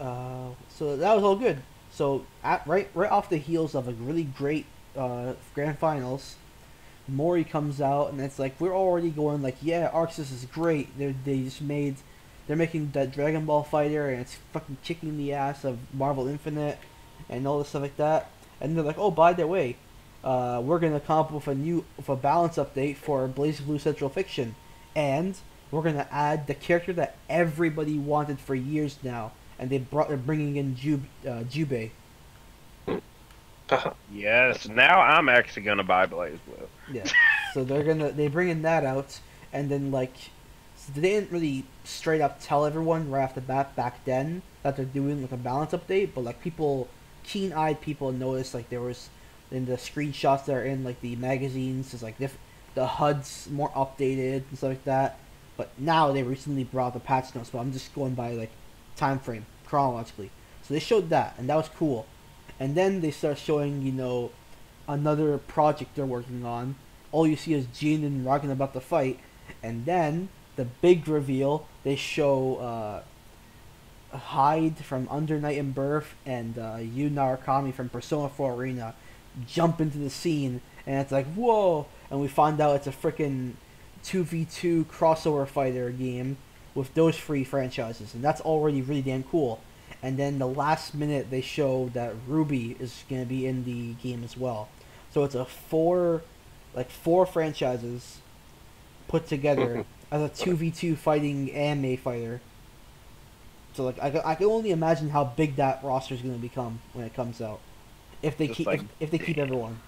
So that was all good. So right off the heels of a really great Grand Finals, Mori comes out and it's like we're already going like, yeah, Arxis is great. They're making that Dragon Ball fighter and it's fucking kicking the ass of Marvel Infinite and all this stuff like that. And they're like, oh, by the way, we're gonna come up with a balance update for Blaze Blue Central Fiction, and we're gonna add the character that everybody wanted for years now, and they're bringing in Jubei. Yes, now I'm actually gonna buy Blaze Blue. Yeah. So they bringing that out, and then like, so they didn't really straight up tell everyone right off the bat back then that they're doing like a balance update, but like keen-eyed people noticed like there was in the screenshots that are in like the magazines, it's like the HUD's more updated and stuff like that. But now they recently brought the patch notes, but I'm just going by like time frame chronologically. So they showed that, and that was cool. And then they start showing, another project they're working on. All you see is Jin and Ragen about to fight, and then the big reveal, they show Hyde from Under Night in Birth and Yu Narukami from Persona 4 Arena jump into the scene, and it's like, whoa! And we find out it's a freaking 2v2 crossover fighter game with those three franchises, and that's already really damn cool. And then the last minute they show that Ruby is going to be in the game as well. So it's a four franchises put together as a 2v2 fighting anime fighter. So like I can only imagine how big that roster is going to become when it comes out, if they keep everyone.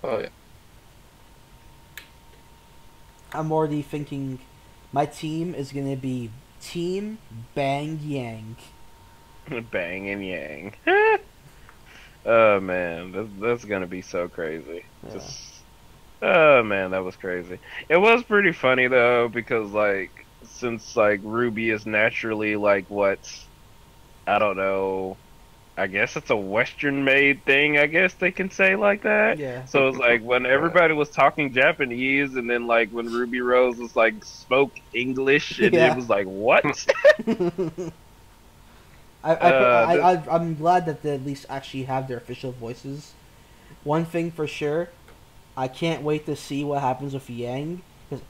Oh yeah. I'm already thinking my team is going to be Team Bang Yang. Bang and Yang. Oh man, that's gonna be so crazy. Yeah. Oh man, that was crazy. It was pretty funny though, because like since like Ruby is naturally like I don't know, I guess it's a Western made thing, I guess they can say like that. Yeah. So it's like when everybody was talking Japanese, and then like when Ruby Rose was like spoke English, and Yeah. it was like, what? I'm glad that they at least actually have their official voices. One thing for sure, I can't wait to see what happens with Yang, because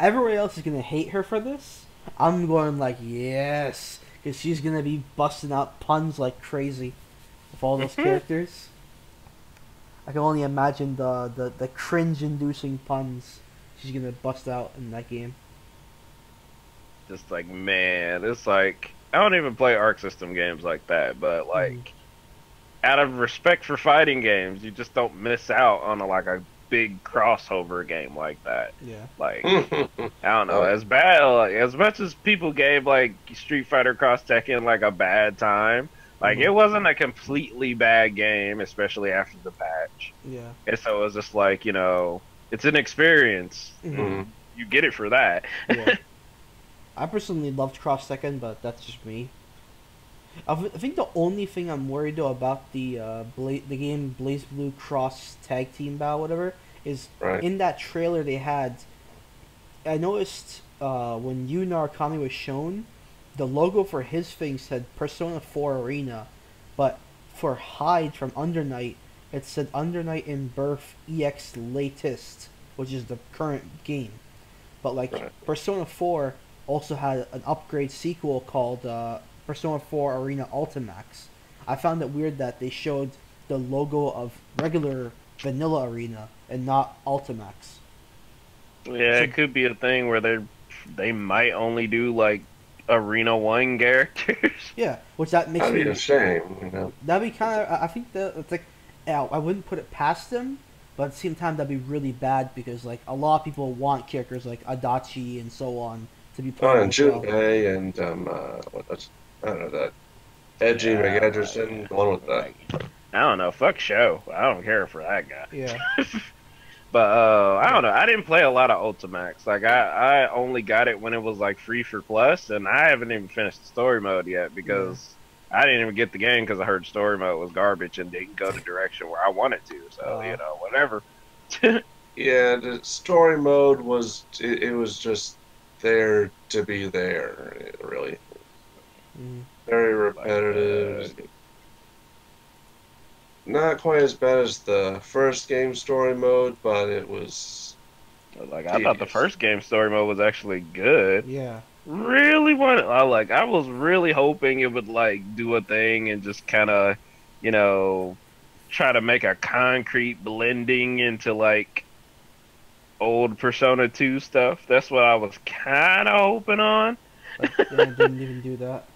everybody else is gonna hate her for this. I'm going like, yes, because she's gonna be busting out puns like crazy with all those characters. I can only imagine the cringe-inducing puns she's gonna bust out in that game. Just like, man, it's like, I don't even play Arc System games like that, but like, out of respect for fighting games, you just don't miss out on a big crossover game like that. Yeah. Like, I don't know, as much as people gave like Street Fighter Cross Tekken like a bad time, like it wasn't a completely bad game, especially after the patch. Yeah. And so it was just like, it's an experience. Mm-hmm. You get it for that. Yeah. I personally loved Cross Tekken, but that's just me. I think the only thing I'm worried though about the game Blaze Blue Cross Tag Team Battle, whatever, is in that trailer they had. I noticed when Yu Narukami was shown, the logo for his thing said Persona 4 Arena, but for Hyde from Under Night, it said Under Night in Birth EX Latest, which is the current game. But like Persona 4 also had an upgrade sequel called Persona 4 Arena Ultimax. I found it weird that they showed the logo of regular vanilla Arena and not Ultimax. Yeah, so, it could be a thing where they might only do like Arena 1 characters. Yeah, which that makes that'd be a shame, That'd be kind of. I think that it's like, I wouldn't put it past them, but at the same time that'd be really bad because like a lot of people want characters like Adachi and so on to be played. And Junpei and I don't know, that Edgy McEdgerson, the one with that. I don't know, fuck show. I don't care for that guy. Yeah. But I don't know. I didn't play a lot of Ultimax. Like I only got it when it was like free for plus, and I haven't even finished the story mode yet because I didn't even get the game because I heard story mode was garbage and didn't go the direction where I wanted to. So whatever. Yeah, the story mode was it was just there to be there, really. Very repetitive. Not quite as bad as the first game story mode, but it was like I thought the first game story mode was actually good. Yeah. Really wanted I was really hoping it would like do a thing and just kind of, try to make a concrete blending into like old Persona 2 stuff. That's what I was kind of hoping on. But yeah, it didn't even do that.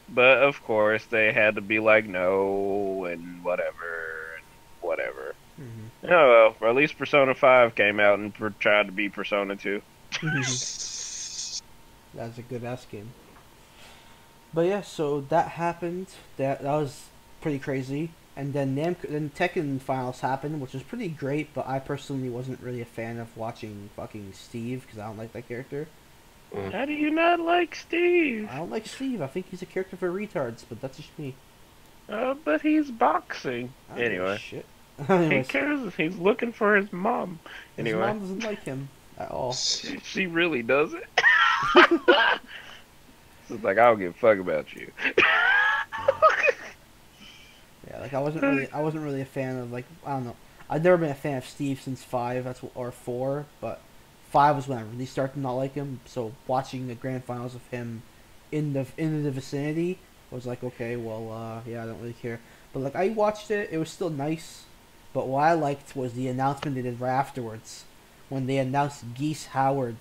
But of course, they had to be like, no, and whatever, and whatever. Mm-hmm. Oh well, at least Persona 5 came out and tried to be Persona 2. That's a good ass game. But yeah, so that happened. That was pretty crazy. And then Tekken Finals happened, which was pretty great. But I personally wasn't really a fan of watching fucking Steve because I don't like that character. How do you not like Steve? I don't like Steve. I think he's a character for retards. But that's just me. But he's boxing. I don't give a Anyway. shit. He Anyways, cares. He's looking for his mom. his Anyway. mom doesn't like him at all. She really doesn't. It's like, I don't give a fuck about you. Yeah, like I wasn't really a fan of, like, I don't know. I've never been a fan of Steve since 5, or 4, but 5 was when I really started to not like him. So watching the grand finals of him in the vicinity was like, okay, well, yeah, I don't really care. But like I watched it, it was still nice. But what I liked was the announcement they did right afterwards, when they announced Geese Howard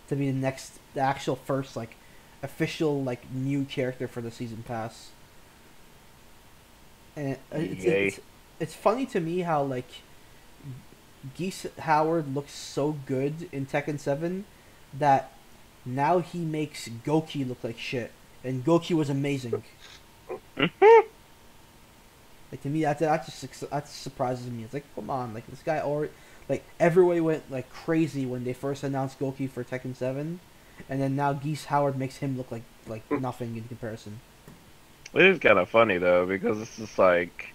to be the actual first like official like new character for the season pass. And it's funny to me how like Geese Howard looks so good in Tekken 7 that now he makes Goki look like shit, and Goki was amazing. Like to me, that surprises me. It's like, come on, like this guy already, like everybody went like crazy when they first announced Goki for Tekken 7, and then now Geese Howard makes him look like nothing in comparison. It is kind of funny though, because it's just like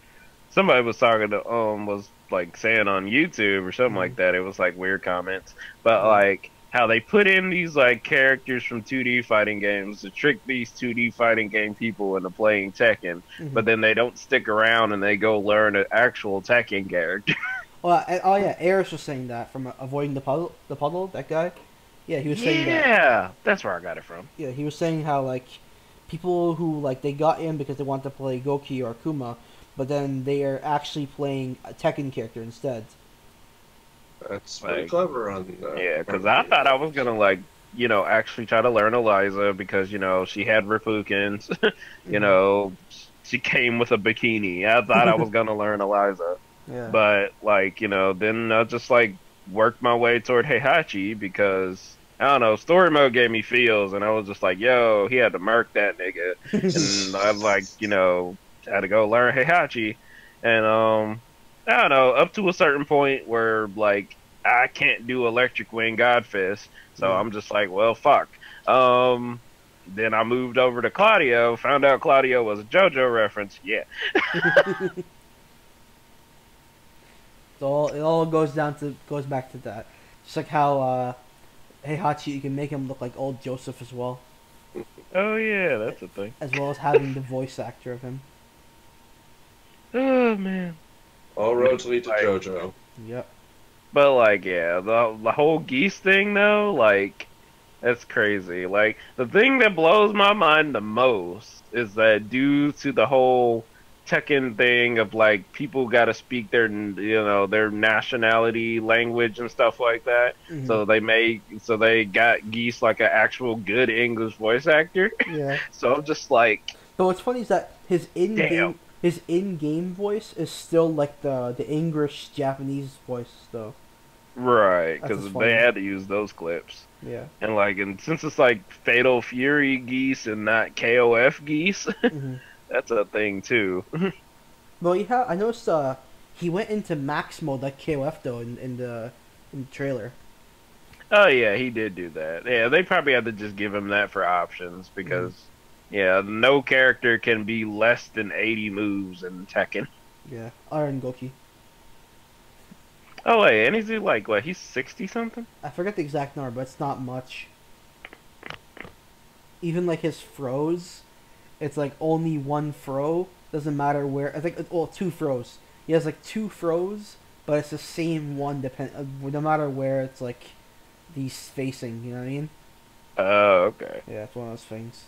somebody was talking to was like saying on YouTube or something like that. It was like weird comments, but like how they put in these like characters from 2D fighting games to trick these 2D fighting game people into playing Tekken, but then they don't stick around and they go learn an actual Tekken character. Well, oh yeah, Eris was saying that from avoiding the puddle. That guy, yeah, he was saying that. Yeah, that's where I got it from. Yeah, he was saying how like people who like they got in because they want to play Goki or Akuma, but then they are actually playing a Tekken character instead. That's pretty clever on yeah, because I thought I was gonna like, you know, actually try to learn Eliza because, you know, she had Rifukins, you know, she came with a bikini. I thought I was gonna learn Eliza. Yeah. But like, you know, then I just like worked my way toward Heihachi because I don't know, story mode gave me feels, and I was just like, yo, he had to murk that nigga, and I like, you know, had to go learn Heihachi, and I don't know, up to a certain point where like I can't do Electric Wing Godfist, so I'm just like, well, fuck. Then I moved over to Claudio, found out Claudio was a JoJo reference. Yeah. So it all goes back to that. Just like how Heihachi, you can make him look like old Joseph as well. Oh yeah, that's a thing. As well as having the voice actor of him. Oh man. All roads lead to JoJo. Yep. But like, yeah, the whole Geese thing though, like, that's crazy. Like, the thing that blows my mind the most is that due to the whole Tekken thing of like people got to speak their, you know, their nationality language and stuff like that. So they got Geese like an actual good English voice actor. Yeah. So I'm just like, but what's funny is that his in-game voice is still like the English Japanese voice though. right, because they had to use those clips. Yeah. And like, and since it's like Fatal Fury Geese and not KOF Geese, that's a thing too. Well, yeah, I noticed he went into max mode like KOF though in the trailer. Oh yeah, he did do that. Yeah, they probably had to just give him that for options because, yeah, no character can be less than 80 moves in Tekken. Yeah, Iron Goki. Oh wait, and is he like what? He's 60 something? I forget the exact number, but it's not much. Even like his froze, it's like only one fro. Doesn't matter where. I think two froze. He has like two froze, but it's the same one no matter where it's like he's facing. You know what I mean? Oh, okay. Yeah, it's one of those things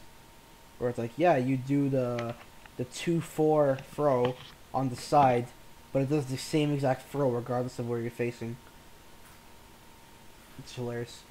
where it's like, yeah, you do the 2-4 fro on the side, but it does the same exact throw regardless of where you're facing. It's hilarious.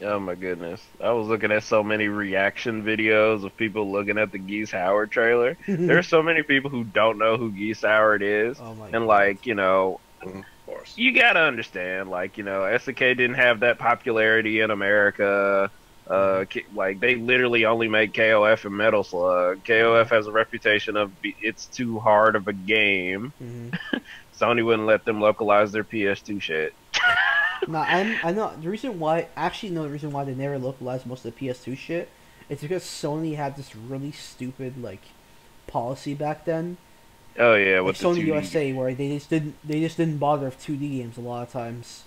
Oh my goodness. I was looking at so many reaction videos of people looking at the Geese Howard trailer. There's so many people who don't know who Geese Howard is. Oh my and God. like, you know, Of course. you gotta understand, like, you know, SNK didn't have that popularity in America. Like, they literally only make KOF and Metal Slug. KOF has a reputation of it's too hard of a game. Mm-hmm. Sony wouldn't let them localize their PS2 shit. No, I know the reason why. Actually, no, the reason why they never localized most of the PS2 shit. It's because Sony had this really stupid like policy back then. Oh yeah, Like with Sony the 2D. USA, where they just didn't bother with 2D games a lot of times.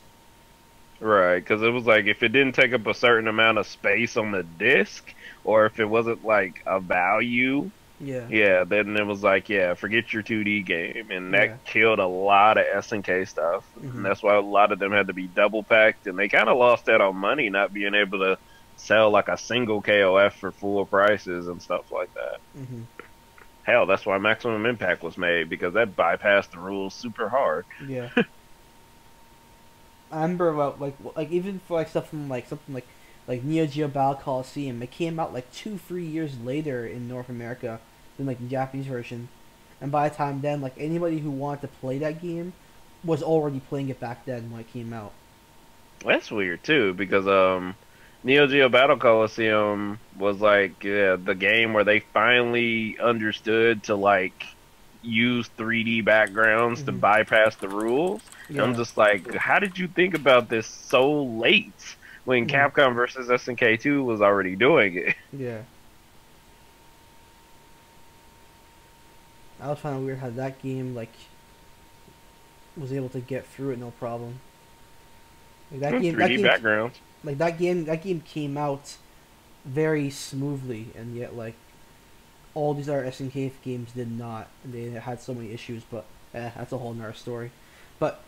Right, because it was like if it didn't take up a certain amount of space on the disc, or if it wasn't like a value, Yeah. then it was like, yeah, forget your 2D game, and that Yeah. killed a lot of SNK stuff, Mhm. and that's why a lot of them had to be double packed, and they kind of lost out on money not being able to sell like a single KOF for full prices and stuff like that. Hmm. Hell, that's why Maximum Impact was made, because that bypassed the rules super hard. Yeah. I remember about like even for like stuff from like something like Neo Geo Battle Coliseum, it came out like 2-3 years later in North America than like the Japanese version, and by the time then, like anybody who wanted to play that game was already playing it back then when it came out. That's weird too, because Neo Geo Battle Coliseum was like the game where they finally understood to like use 3D backgrounds to Mhm. bypass the rules. And I'm just like, how did you think about this so late when Mhm. Capcom versus SNK 2 was already doing it? Yeah. I was finding weird how that game like was able to get through it no problem. Like that game, 3D backgrounds. like that game came out very smoothly, and yet like all these other SNK games did not, and they had so many issues. But that's a whole nother story. But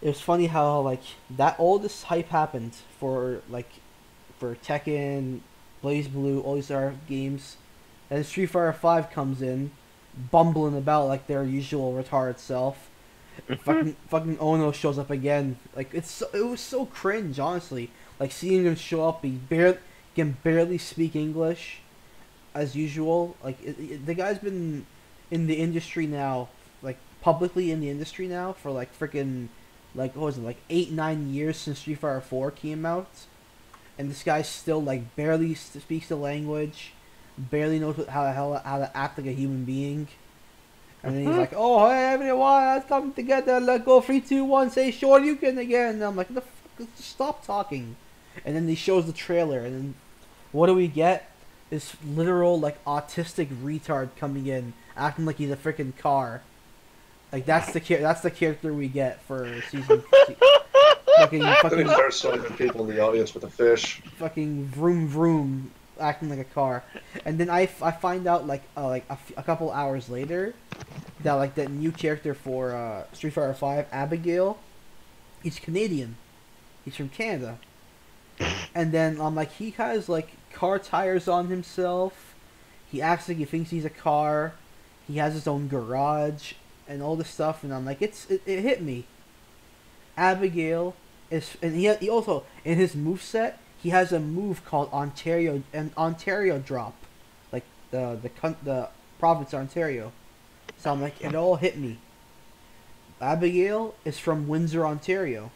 it was funny how like that all this hype happened for Tekken, Blaze Blue, all these other games, and Street Fighter 5 comes in, bumbling about like their usual retarded self. fucking Ono shows up again. Like it was so cringe, honestly. Like seeing him show up, he can barely speak English, as usual. Like the guy's been in the industry now, like publicly in the industry now for like freaking like what was it, like 8-9 years since Street Fighter 4 came out, and this guy still like barely speaks the language, barely knows how to act like a human being. And then he's like, "Oh, hey, everyone, let's come together. Let's go 3, 2, 1. Say Shoryuken again." And I'm like, "The fuck? Stop talking." And then he shows the trailer, and then what do we get? This literal like autistic retard coming in, acting like he's a freaking car. Like that's the character we get for season. Then he starts swinging people in the audience with a fish. fucking vroom vroom, acting like a car. And then I find out like a couple hours later that like that new character for Street Fighter 5, Abigail, he's Canadian. He's from Canada. And then I'm like, he has like car tires on himself. He acts like he thinks he's a car. He has his own garage and all this stuff. And I'm like, it hit me. Abigail is, and he also in his moveset, he has a move called Ontario drop, like the province of Ontario. So I'm like, it all hit me. Abigail is from Windsor, Ontario,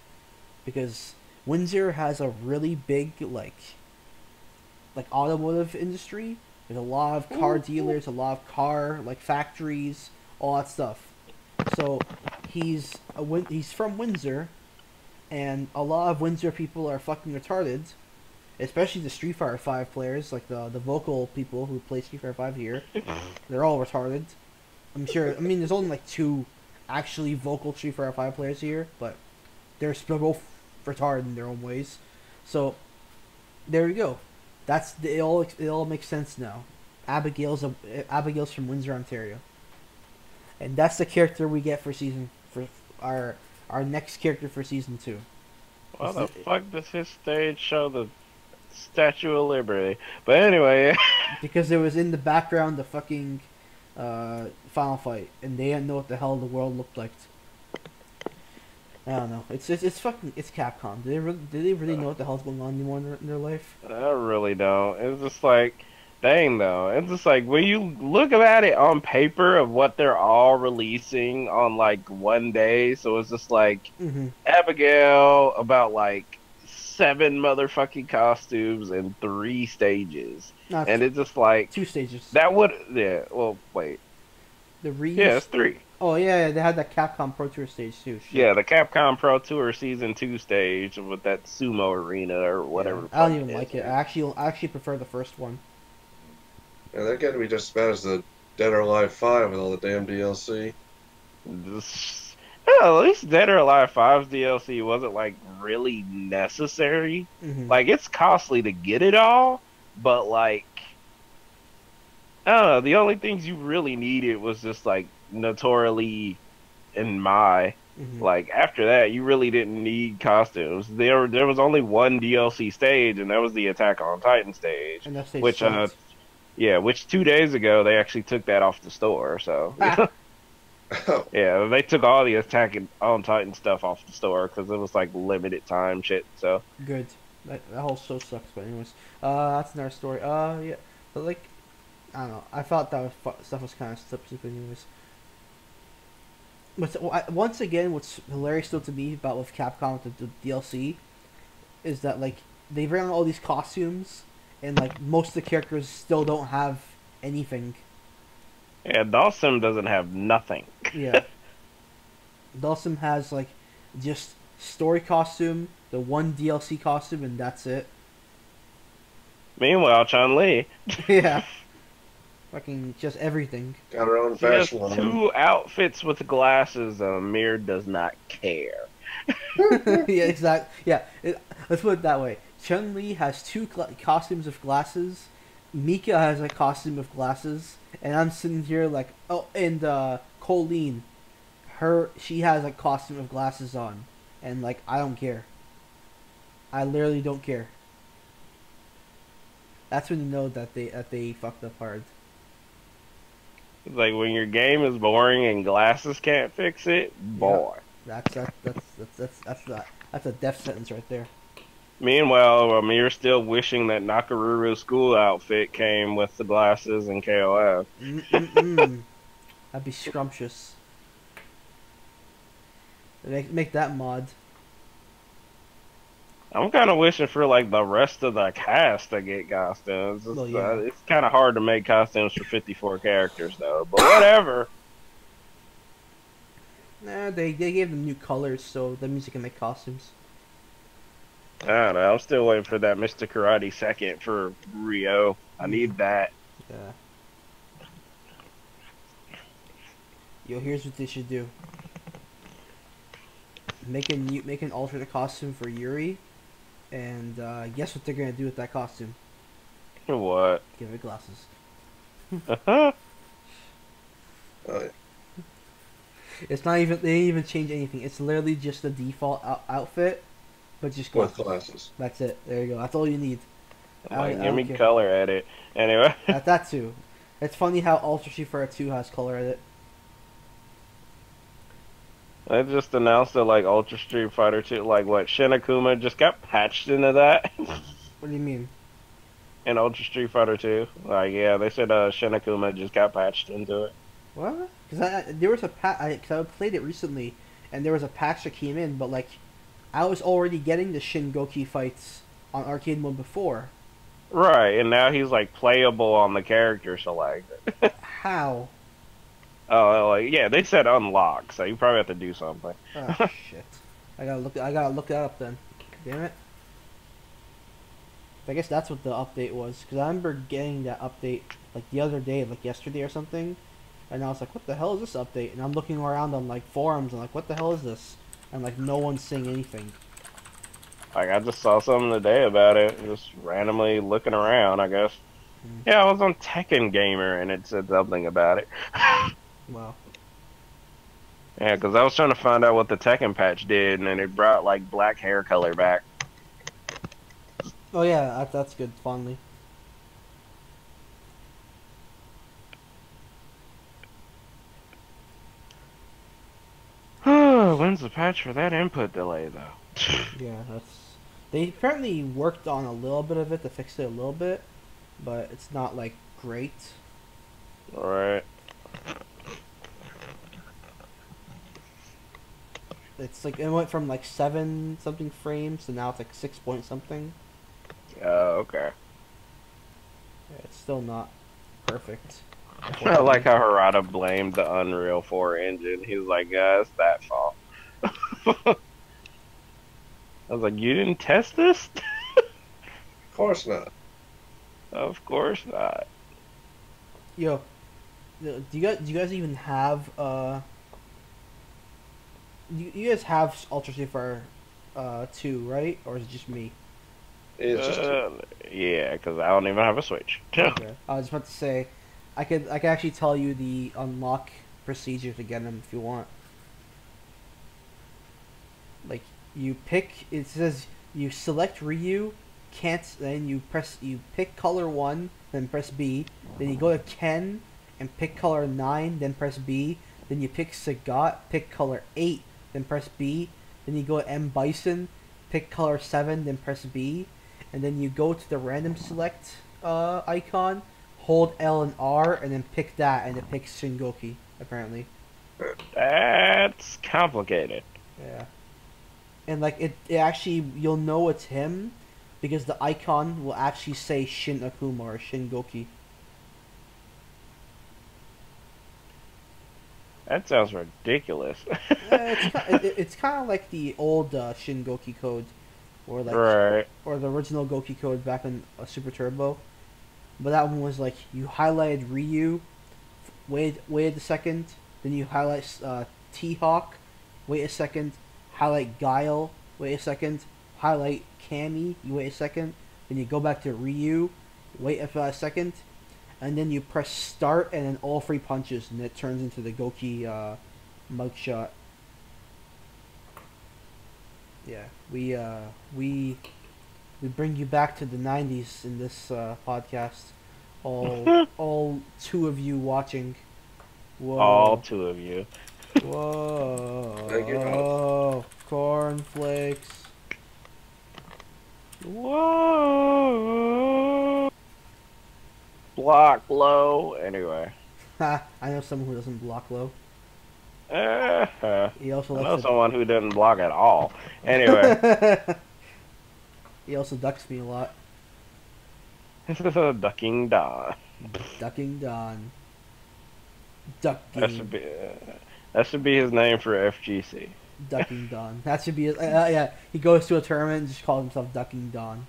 because Windsor has a really big like automotive industry. There's a lot of car dealers, a lot of car like factories, all that stuff. So he's from Windsor, and a lot of Windsor people are fucking retarded, especially the Street Fighter 5 players, like the vocal people who play Street Fighter 5 here. They're all retarded. I'm sure. I mean, there's only like 2 actually vocal Street Fighter 5 players here, but they're both retarded in their own ways. So there we go. It all makes sense now. Abigail's from Windsor, Ontario, and that's the character we get for our next character for season 2. Why the fuck does his stage show the Statue of Liberty? But anyway, Because it was in the background of fucking final fight, and they didn't know what the hell the world looked like. I don't know. It's fucking it's Capcom. Do they really know what the hell's going on anymore in their life? I really don't. It's just like, dang though. It's just like when you look at it on paper of what they're all releasing on like one day. So it's just like Mm-hmm. Abigail about like 7 motherfucking costumes and 3 stages, Not and it's just like 2 stages. that would Well, wait. The Reese. Yeah, it's 3. Oh yeah, they had that Capcom Pro Tour stage too. Shit. Yeah, the Capcom Pro Tour Season 2 stage with that sumo arena or whatever. Yeah, the I don't fuck even it like is. it. I actually prefer the first one. Yeah, that got to be just as bad as the Dead or Alive 5 with all the damn DLC. Well, at least Dead or Alive 5's DLC wasn't like really necessary. Mm-hmm. Like it's costly to get it all, but like I don't know, the only things you really needed was just like Notorially and Mai. Mm-hmm. Like after that, you really didn't need costumes. There was only one DLC stage, and that was the Attack on Titan stage. And that stage Which sucked. yeah, which 2 days ago they actually took that off the store. So Ah. Oh, yeah, they took all the Attack on Titan stuff off the store because it was like limited time shit. So Good. That whole show sucks. But anyways, that's another story. Yeah, but like, I don't know. I thought that stuff was kind of stupid. Anyways. But once again, what's hilarious still to me about with Capcom with the DLC is that like they bring out all these costumes and like most of the characters still don't have anything. yeah, Dawson doesn't have nothing. Yeah. Dawson has like just story costume, the one DLC costume, and that's it. Meanwhile, Chun-Li, Yeah. Fucking just everything. got her own she has fashion line. 2 outfits with glasses, and Amir does not care. Yeah, exactly. Yeah, let's put it that way. Chun-Li has 2 costumes of glasses. Mika has a costume of glasses, and I'm sitting here like, oh, and Colleen, she has a costume of glasses on, and like I don't care. I literally don't care. That's when you know that they fucked up hard. It's like when your game is boring and glasses can't fix it, boy. That's a death sentence right there. Meanwhile, Amir's still wishing that Nakaruru's school outfit came with the glasses and KOF. That'd be scrumptious. Make that mod. I'm kind of wishing for like the rest of the cast to get costumes. Well, yeah. It's kind of hard to make costumes for 54 characters though, but whatever. Nah, they gave them new colors, so that means you can make costumes. I don't know. I'm still waiting for that Mr. Karate second for Rio. I need that. Yeah. Yo, here's what they should do. Make an alternate costume for Yuri, and guess what they're gonna do with that costume? What? Give it glasses. Oh, It's not even, they didn't even change anything. It's literally just the default outfit, but just with glasses. glasses. That's it. There you go. That's all you need. Like, I give me don't care. color edit. Anyway. That too. It's funny how Ultra Street Fighter 2 has color edit. They just announced that like Ultra Street Fighter 2, like what, Shinakuma just got patched into that What do you mean? in Ultra Street Fighter 2. Like, yeah, they said Shinakuma just got patched into it. What? Because there was a cause I played it recently, and there was a patch that came in, but like, I was already getting the Shin Goki fights on arcade mode before. Right, and now he's like playable on the character select. How? Oh, like, yeah, they said unlock, so you probably have to do something. Oh shit! I gotta look that up then. Damn it! I guess that's what the update was, because I remember getting that update like the other day, like yesterday or something, and I was like, "What the hell is this update?" And I'm looking around on like forums and like, "What the hell is this?" And like no one's saying anything. Like, I just saw something today about it, just randomly looking around, I guess. Yeah, I was on Tekken Gamer, and it said something about it. Wow. Yeah, because I was trying to find out what the Tekken patch did, and it brought, like, black hair color back. Oh yeah, that's good. Finally. Well, when's the patch for that input delay though? Yeah, they apparently worked on a little bit of it to fix it a little bit, but it's not like great. Alright. It's like it went from like 7 something frames to now it's like 6 point something. Oh, okay. Yeah, it's still not perfect. I like how Harada blamed the Unreal 4 engine. He was like, yeah, it's that fault. I was like, you didn't test this? Of course not. Of course not. Yo, do you guys even have you guys have Ultra Street Fighter 2, right? Or is it just me? It's just Yeah, because I don't even have a Switch. Okay. I was about to say, I could actually tell you the unlock procedure to get them if you want. Like you pick, it says you select Ryu, then you pick color 1, then press B, then you go to Ken and pick color 9, then press B, then you pick Sagat, pick color 8, then press B, then you go to M Bison, pick color 7, then press B, and then you go to the random select icon, hold L and R, and then pick that, and it picks Shingoki, apparently. That's complicated. Yeah. And like it actually, you'll know it's him because the icon will actually say Shin Akuma or Shingoki. That sounds ridiculous. It's kind of like the old Shingoki code, or like Right. or the original Goki code back in Super Turbo. But that one was like you highlighted Ryu, wait a second, then you highlight T-Hawk, wait a second, highlight Guile, wait a second, highlight Cammy, you wait a second, then you go back to Ryu, wait a second, and then you press start and then all 3 punches and it turns into the Goki mugshot. Yeah, we bring you back to the 90s in this podcast. All 2 of you watching. Whoa. All 2 of you. Whoa. Thank you, Oh, cornflakes. Whoa. Block low. Anyway. Ha, I know someone who doesn't block low. I He also know likes someone who doesn't block at all. Anyway. He also ducks me a lot. Ducking Don. Ducking Don. Ducking. That should be his name for FGC. Ducking Don. That should be his, yeah. He goes to a tournament and just calls himself Ducking Don.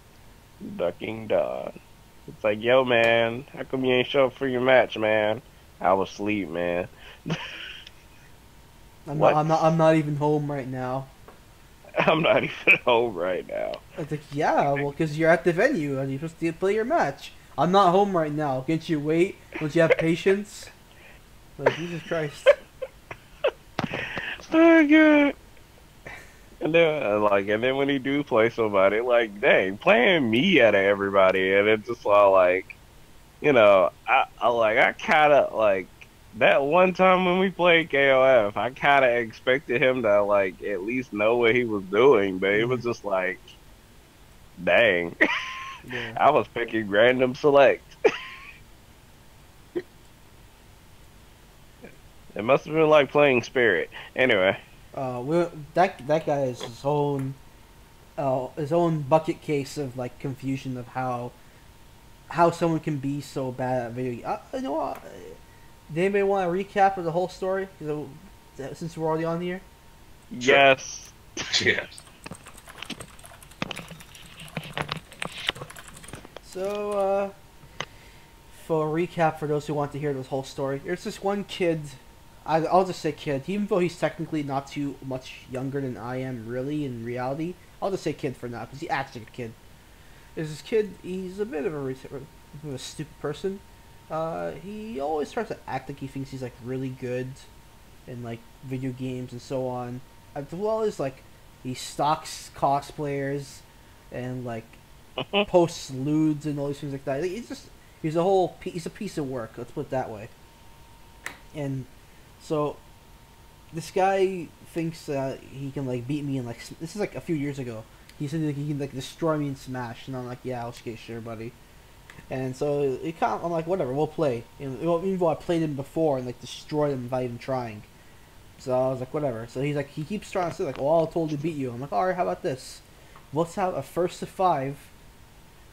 Ducking Don. It's like, yo, man, how come you ain't show up for your match, man? I was asleep, man. I'm not even home right now. I'm not even home right now. It's like, yeah, well, because you're at the venue and you're supposed to play your match. I'm not home right now. Can't you wait? Don't you have patience? Like, Jesus Christ. So good. And then when he do play somebody, like, dang, playing me out of everybody, and it's just all like, you know, I kind of like that one time when we played KOF, I kind of expected him to like at least know what he was doing, but it was just like, dang, Yeah. I was picking random select. It must have been like playing Spirit. Anyway. That guy is his own bucket case of like confusion of how someone can be so bad at video. You know what? Does anybody want a recap of the whole story? Since we're already on here. Yes. yes. So, for a recap for those who want to hear this whole story, there's this one kid. I'll just say kid, even though he's technically not too much younger than I am, really, in reality. I'll just say kid for now, because he acts like a kid. There's this kid, he's a bit of a stupid person. He always tries to act like he thinks he's, like, really good in, like, video games and so on. As well as, like, he stalks cosplayers and, like, posts lewds and all these things like that. Like, he's a piece of work, let's put it that way. And so this guy thinks he can like beat me in like this is like a few years ago. He said like, he can like destroy me in Smash, and I'm like, yeah, okay, sure, buddy. And so it kind of, I'm like, whatever, we'll play. Even though I played him before and like destroyed him without even trying. So I was like, whatever. So he's like, he keeps trying to say like, oh, I'll totally beat you. I'm like, all right, how about this? Let's have a first to 5,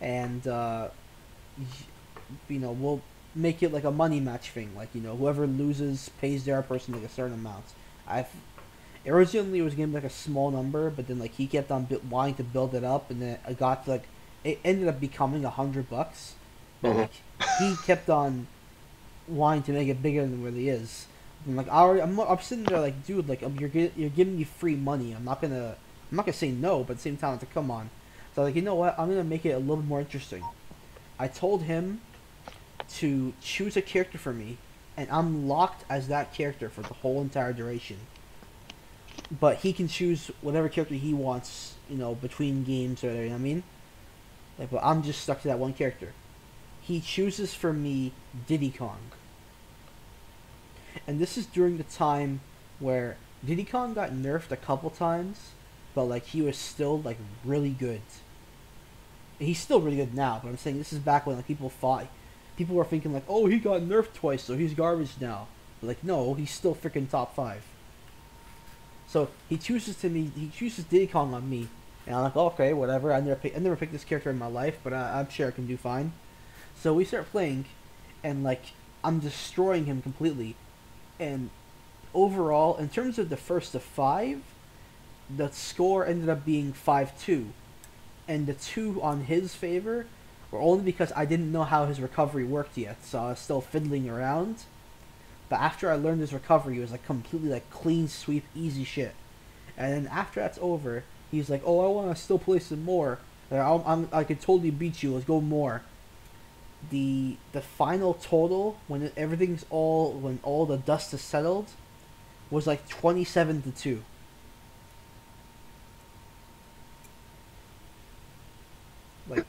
and we'll make it like a money match thing. Like, whoever loses pays their person like a certain amount. Originally it was gonna be like a small number, but then like he kept on wanting to build it up, and then I got to, like, it ended up becoming $100. But like he kept on wanting to make it bigger than it really is. And like I'm sitting there like, dude, like you're giving me free money. I'm not gonna say no, but at the same time, it's like, come on. So like, you know what? I'm gonna make it a little more interesting. I told him to choose a character for me, and I'm locked as that character for the whole entire duration. But he can choose whatever character he wants, between games or whatever, you know what I mean? Like, but I'm just stuck to that one character. He chooses for me Diddy Kong. And this is during the time where Diddy Kong got nerfed a couple times, but like he was still like really good. He's still really good now, but I'm saying this is back when like people were thinking like, oh, he got nerfed twice, so he's garbage now. But like, no, he's still freaking top 5. So he chooses Diddy Kong on me, and I'm like, okay, whatever. I never picked this character in my life, but I'm sure I can do fine. So we start playing, and like I'm destroying him completely. And overall, in terms of the first to 5, the score ended up being 5-2, and the 2 on his favor were only because I didn't know how his recovery worked yet, so I was still fiddling around. But after I learned his recovery, it was like completely like clean sweep, easy shit. And then after that's over, he's like, "Oh, I want to still play some more. I could totally beat you. Let's go more." The final total when all the dust is settled was like 27-2. Like.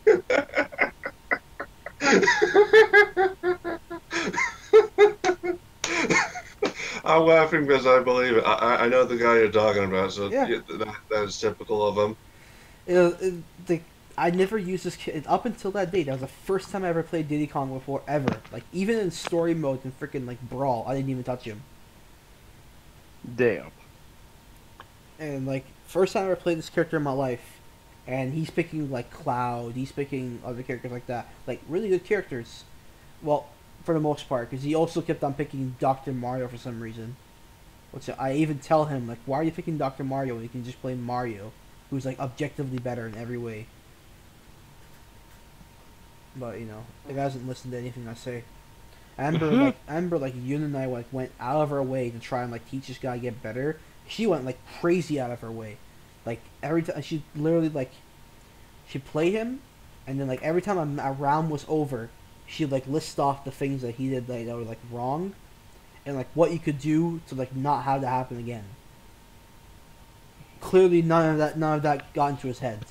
I'm laughing because I believe it. I know the guy you're talking about, so Yeah. that is typical of him. I never used this kid up until that date. That was the first time I ever played Diddy Kong before, ever. Like, even in story mode and freaking like Brawl, I didn't even touch him. Damn. And like, first time I ever played this character in my life, and he's picking like Cloud, he's picking other characters like that, like really good characters. Well, for the most part, because he also kept on picking Dr. Mario for some reason. Which I even tell him, like, why are you picking Dr. Mario when you can just play Mario, who's like objectively better in every way? But the guy doesn't listen to anything I say. Amber, like Yun and I like went out of our way to try and like teach this guy to get better. She went like crazy out of her way. Like every time she literally like she'd play him, and then like every time a round was over, she'd like list off the things that he did that were like wrong, and like what you could do to like not have that happen again. Clearly, none of that got into his head.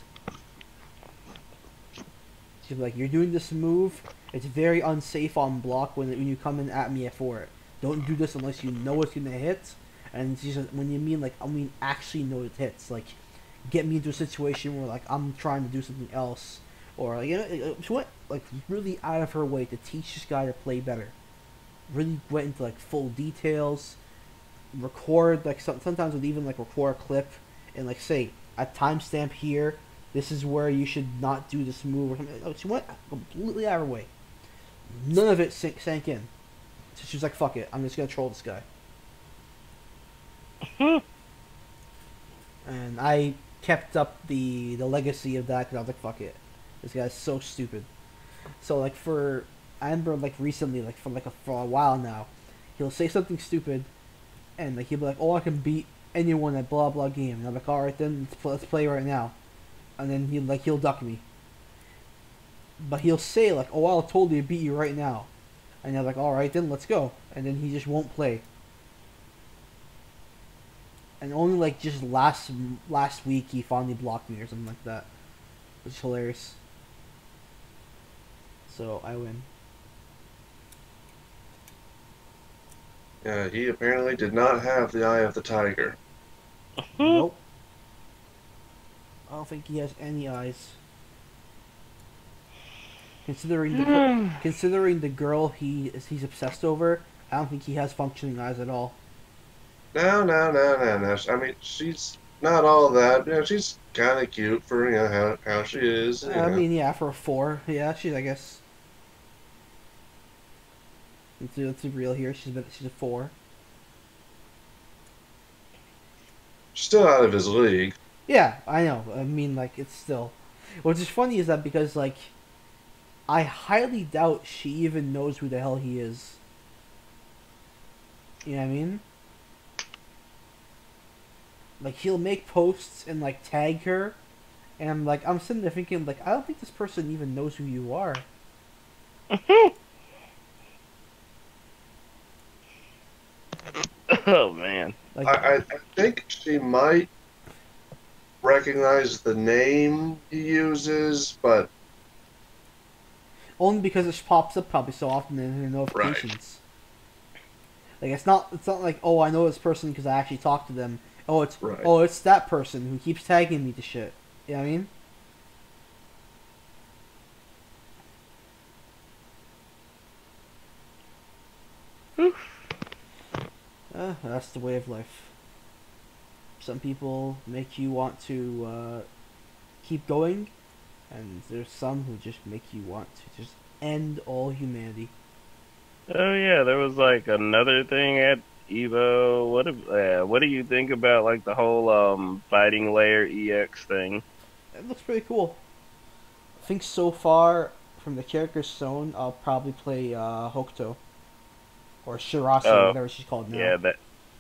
She'd be like, "You're doing this move. It's very unsafe on block when you come in at me for it. Don't do this unless you know it's gonna hit." And she said, "When you mean like, I mean actually know it hits. Like, get me into a situation where like I'm trying to do something else, or like, she went like really out of her way to teach this guy to play better. Really went into like full details. Record like sometimes would even like record a clip and like say a timestamp here. This is where you should not do this move or something." She went completely out of her way. None of it sank in. So she was like, "Fuck it, I'm just gonna troll this guy." And I kept up the legacy of that because I was like, "Fuck it, this guy's so stupid." So like for Amber, like recently, like for a while now, he'll say something stupid, and like he'll be like, "Oh, I can beat anyone at blah blah game," and I'm like, "All right, then let's play right now." And then he'll duck me. But he'll say like, "Oh, I'll totally beat you right now," and I'm like, "All right, then let's go." And then he just won't play. And only like just last week he finally blocked me or something like that, which is hilarious. So I win. He apparently did not have the eye of the tiger. Nope. I don't think he has any eyes. Considering the girl he's obsessed over, I don't think he has functioning eyes at all. No. I mean, she's not all that. She's kind of cute for how she is. I mean, yeah, for a 4, yeah, she's, I guess. Let's be real here. She's a 4. Still out of his league. Yeah, I know. I mean, like, it's still. What's just funny is that because, like, I highly doubt she even knows who the hell he is. You know what I mean? Like, he'll make posts and, like, tag her, and I'm sitting there thinking, like, I don't think this person even knows who you are. Oh man. Like, I think she might recognize the name he uses, but only because it pops up probably so often in her notifications. Right. Like, it's not like, oh, I know this person because I actually talked to them. Oh, it's that person who keeps tagging me to shit. You know what I mean? That's the way of life. Some people make you want to keep going, and there's some who just make you want to just end all humanity. Oh yeah, there was like another thing at Evo. What do you think about like the whole fighting layer EX thing? It looks pretty cool. I think so far from the characters shown, I'll probably play Hokuto or Shirase, whatever she's called now. Yeah,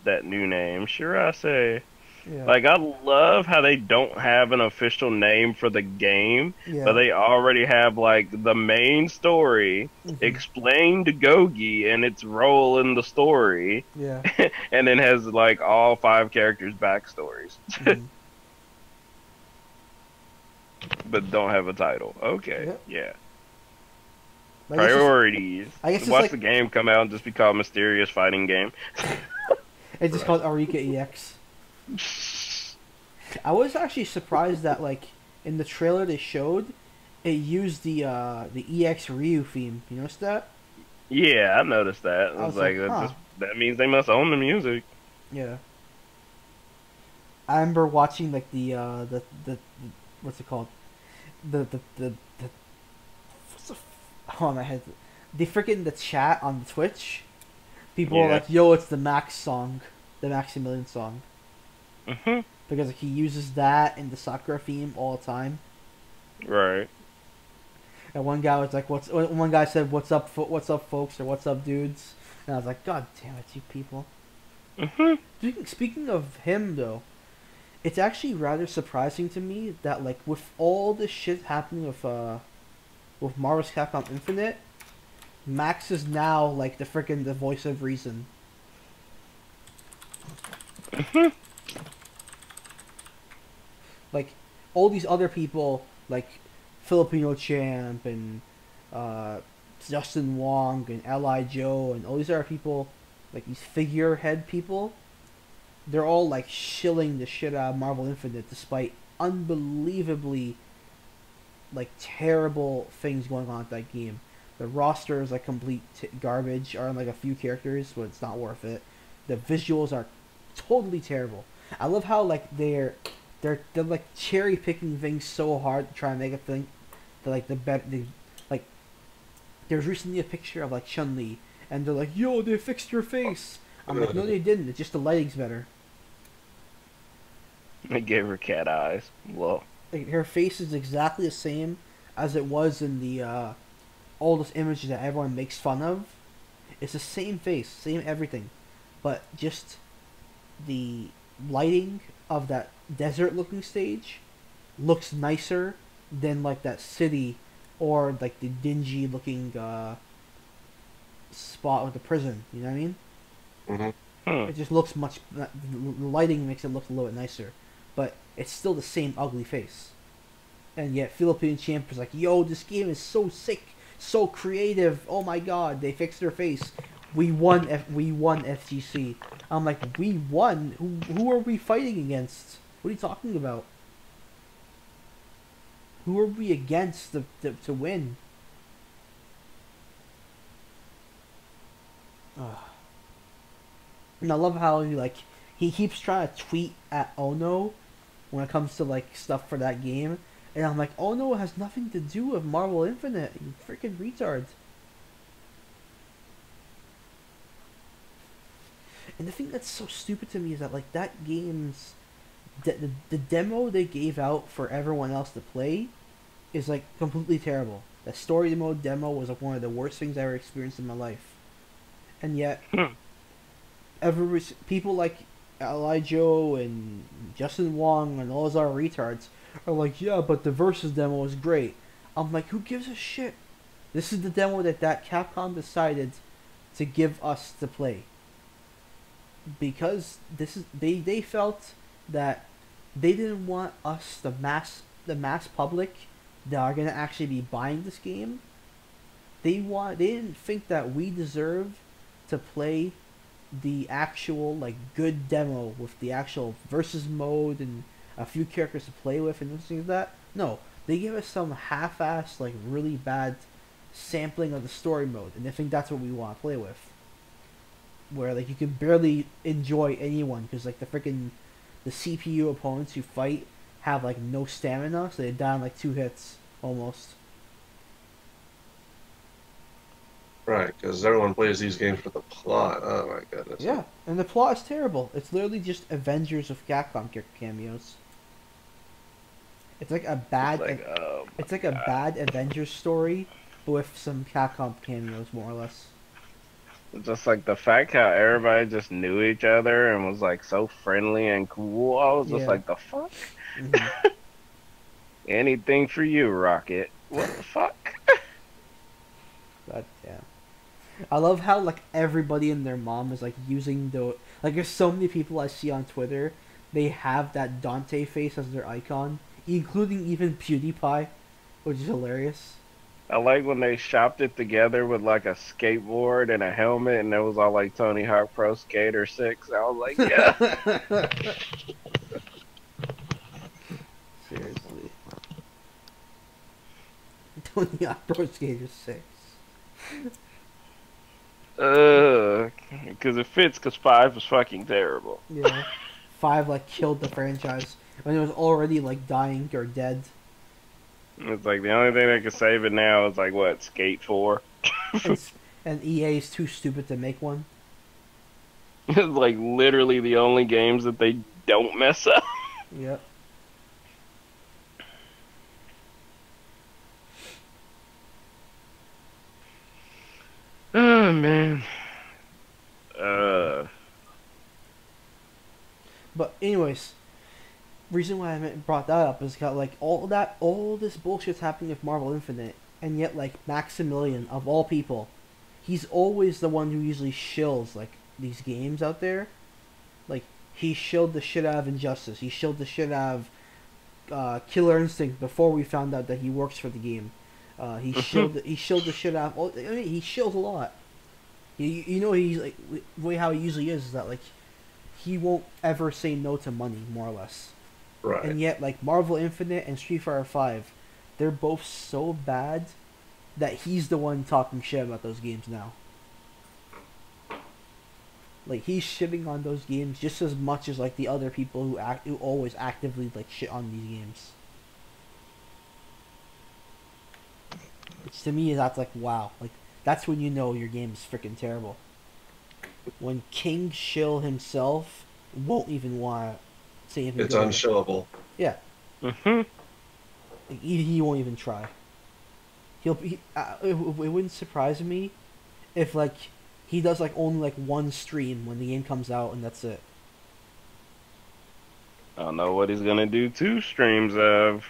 that new name, Shirase. Yeah. Like, I love how they don't have an official name for the game, but they already have, like, the main story explained to Gogi and its role in the story. Yeah. And then has, like, all 5 characters' backstories. But don't have a title. Okay, yeah. Priorities. I guess watch the game come out and just be called Mysterious Fighting Game. It's just called Arika EX. I was actually surprised that, like, in the trailer they showed, it used the EX Ryu theme. You noticed that? Yeah, I noticed that. I was like, that means they must own the music. Yeah. I remember watching, like, the what's it called? Oh, my head. The chat on Twitch. People are like, yo, it's the Max song. The Maximilian song. Because he uses that in the Sakura theme all the time. Right. And one guy was like, one guy said, what's up folks, or what's up dudes? And I was like, god damn it, you people. Speaking of him though, it's actually rather surprising to me that, like, with all this shit happening with Marvel's Capcom Infinite, Max is now like the voice of reason. Like, all these other people, like Filipino Champ and Justin Wong and L.I. Joe and all these other people, like these figurehead people, they're all like shilling the shit out of Marvel Infinite despite unbelievably like terrible things going on with that game. The roster is like complete garbage, or like a few characters, but it's not worth it. The visuals are totally terrible. I love how like they're like cherry picking things so hard to try and make it think that like like there's recently a picture of like Chun-Li and they're like, yo, they fixed her face. I'm like, no, they didn't. It's just the lighting's better. They gave her cat eyes. Whoa. Like, her face is exactly the same as it was in the all those images that everyone makes fun of. It's the same face, same everything, but just the lighting of that desert-looking stage looks nicer than like that city or like the dingy-looking spot with the prison. You know what I mean? It just looks much. The lighting makes it look a little bit nicer, but it's still the same ugly face. And yet, Philippine Champ is like, "Yo, this game is so sick, so creative. Oh my god, they fixed her face." we won FGC. I'm like, we won? Who are we fighting against? What are you talking about? Who are we against to win? Ugh. And I love how he keeps trying to tweet at Ono when it comes to like stuff for that game, and I'm like, Ono has nothing to do with Marvel Infinite, you freaking retard. And the thing that's so stupid to me is that like that game's the demo they gave out for everyone else to play is like completely terrible. The story mode demo was like one of the worst things I ever experienced in my life, and yet. People like Elijah and Justin Wong and all those other retards are like, yeah, but the Versus demo is great. I'm like, who gives a shit? This is the demo that Capcom decided to give us to play. Because they felt that they didn't want us, the mass public that are gonna actually be buying this game. They didn't think that we deserve to play the actual like good demo with the actual versus mode and a few characters to play with and things like that. No, they give us some half-assed like really bad sampling of the story mode, and they think that's what we want to play with. Where like you can barely enjoy anyone because like the CPU opponents you fight have like no stamina, so they die in like 2 hits almost. Right, because everyone plays these games for the plot. Oh my goodness. Yeah, and the plot is terrible. It's literally just Avengers of Capcom cameos. It's like a bad. It's like a bad Avengers story, but with some Capcom cameos, more or less. Just like the fact how everybody just knew each other and was like so friendly and cool. I was just like, the fuck? Mm-hmm. Anything for you, Rocket. What the fuck? But yeah. I love how like everybody and their mom is like using there's so many people I see on Twitter, they have that Dante face as their icon, including even PewDiePie, which is hilarious. I like when they shopped it together with like a skateboard and a helmet, and it was all like Tony Hawk Pro Skater 6. I was like, yeah. Seriously. Tony Hawk Pro Skater 6. Because it fits, because 5 was fucking terrible. Yeah. 5 like killed the franchise when it was already like dying or dead. It's like the only thing that can save it now is like what, Skate 4? And EA is too stupid to make one. It's like literally the only games that they don't mess up. Yep. Oh man. But anyways, reason why I brought that up is got like all this bullshit's happening with Marvel Infinite, and yet like Maximilian of all people, he's always the one who usually shills like these games out there. Like he shilled the shit out of Injustice. He shilled the shit out of Killer Instinct before we found out that he works for the game. He shilled the shit out of. I mean, he shills a lot. You know he's like the way how he usually is that like he won't ever say no to money, more or less. Right. And yet like Marvel Infinite and Street Fighter 5, they're both so bad that he's the one talking shit about those games now. Like he's shitting on those games just as much as like the other people who always actively like shit on these games. Which to me that's like wow, like that's when you know your game is freaking terrible. When King Shill himself won't even want to say anything. It's unshillable. Yeah. Mm-hmm. Like, he won't even try. It wouldn't surprise me if like he does like only like one stream when the game comes out and that's it. I don't know what he's gonna do 2 streams of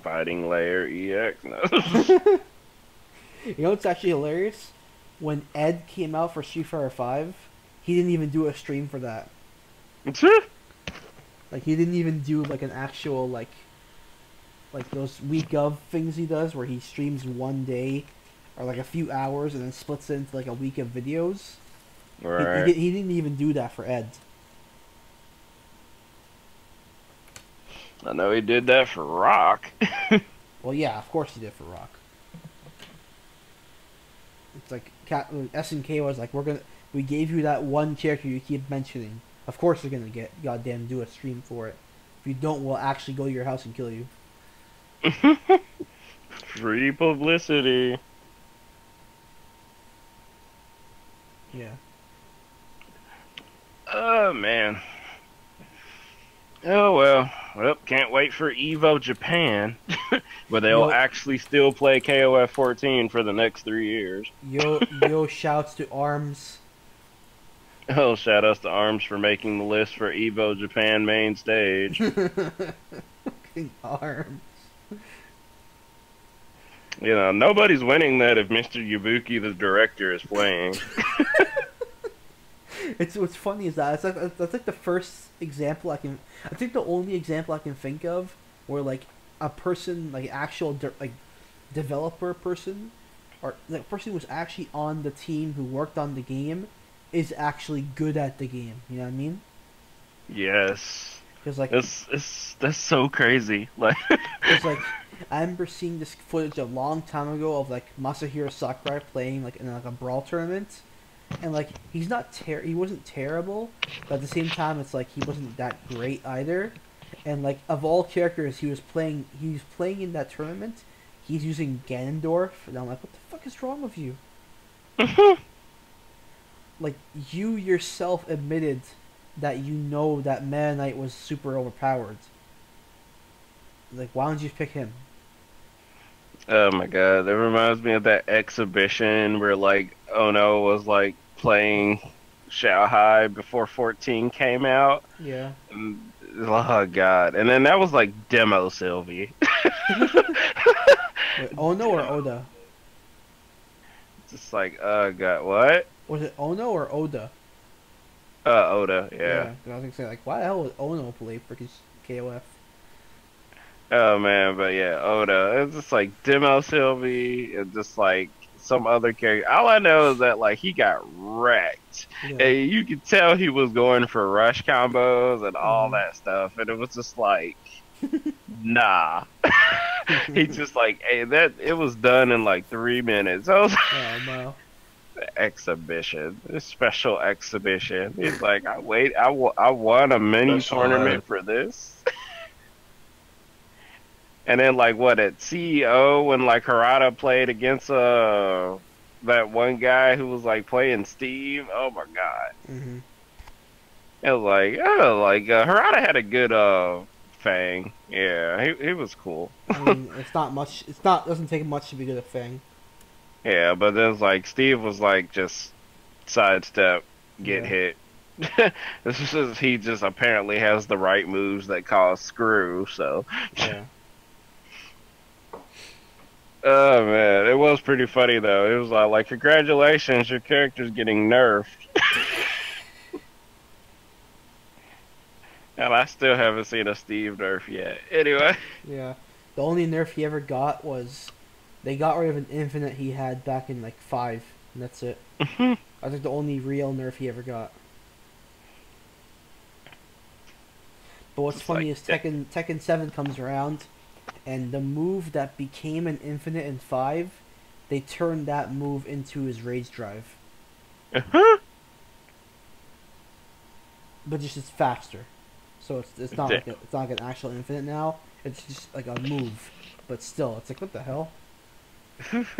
Fighting Layer EX. No. You know what's actually hilarious? When Ed came out for Street Fighter 5, he didn't even do a stream for that. Like he didn't even do like an actual like those week of things he does where he streams one day or like a few hours and then splits it into like a week of videos. Right. He didn't even do that for Ed. I know he did that for Rock. Well, yeah, of course he did for Rock. It's like SNK was like, we gave you that one character you keep mentioning. Of course you're gonna get goddamn do a stream for it. If you don't, we'll actually go to your house and kill you. Free publicity. Yeah. Oh, man. Oh, well. Well, can't wait for EVO Japan. But they'll actually still play KOF 14 for the next 3 years. Yo, shouts to ARMS. Oh, shout outs to ARMS for making the list for EVO Japan main stage. Fucking ARMS. You know, nobody's winning that if Mr. Yabuki, the director, is playing. What's funny is that's like the first example I think the only example I can think of where like a person, like actual developer person, or the person who was actually on the team who worked on the game is actually good at the game. You know what I mean? Yes. Because like that's so crazy. Like, it's like I remember seeing this footage a long time ago of like Masahiro Sakurai playing like in like a brawl tournament, and like he wasn't terrible, but at the same time it's like he wasn't that great either. And like of all characters he was playing in that tournament, he's using Ganondorf, and I'm like, what the fuck is wrong with you? Like, you yourself admitted that you know that Meta Knight was super overpowered. Like, why don't you pick him? oh my god, that reminds me of that exhibition where, like, Ono was, like, playing Shanghai before 14 came out. Yeah. And, oh god. And then that was, like, Demo Sylvie. Wait, Ono or Oda? Just like, oh god, what? Was it Ono or Oda? Oda, yeah. 'Cause I was gonna say, like, why the hell would Ono play freaking KOF? Oh man, but yeah, Oda. It's just like Demo Sylvie, and just like some other character. All I know is that like he got wrecked, Yeah. and you could tell he was going for rush combos and all that stuff, and it was just like, nah. He just like, hey, it was done in like 3 minutes. I was like, Oh no. exhibition, a special exhibition. He's like, I won a mini Special tournament event. for this. And then like what at CEO when like Harada played against that one guy who was like playing Steve. Oh my god. Mm-hmm. It was like Harada had a good Fang. Yeah, he was cool. I mean, it's not much. Doesn't take much to be good at Fang. Yeah, but then it's like Steve was like just sidestep, get hit. This is just, he just apparently has the right moves that cause screw. So. Yeah. Oh man, it was pretty funny though. It was like congratulations, your character's getting nerfed. And I still haven't seen a Steve nerf yet. Anyway. Yeah. The only nerf he ever got was they got rid of an infinite he had back in like 5, and that's it. I think the only real nerf he ever got. But what's funny is Tekken 7 comes around, and the move that became an infinite in 5, they turned that move into his rage drive. But just it's faster. So it's not like it's not like an actual infinite now. It's just like a move. But still, it's like, what the hell? Yeah,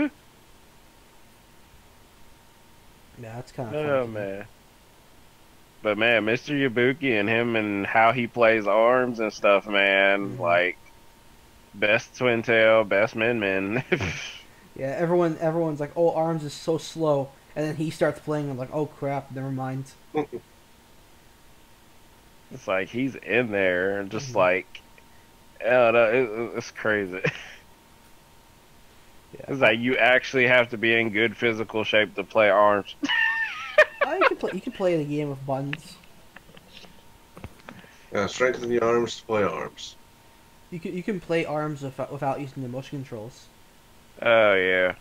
that's kind of Oh man. But man, Mr. Yabuki and him and how he plays arms and stuff, man, like best twin tail, best min. Yeah, everyone's like, oh, arms is so slow, and then he starts playing. I'm like, oh crap, never mind. It's like he's in there and just like, oh no, it's crazy. Yeah. It's like you actually have to be in good physical shape to play arms. You can play the game with buttons. Yeah, strengthen the arms to play arms. You can play arms without using the motion controls. Oh yeah.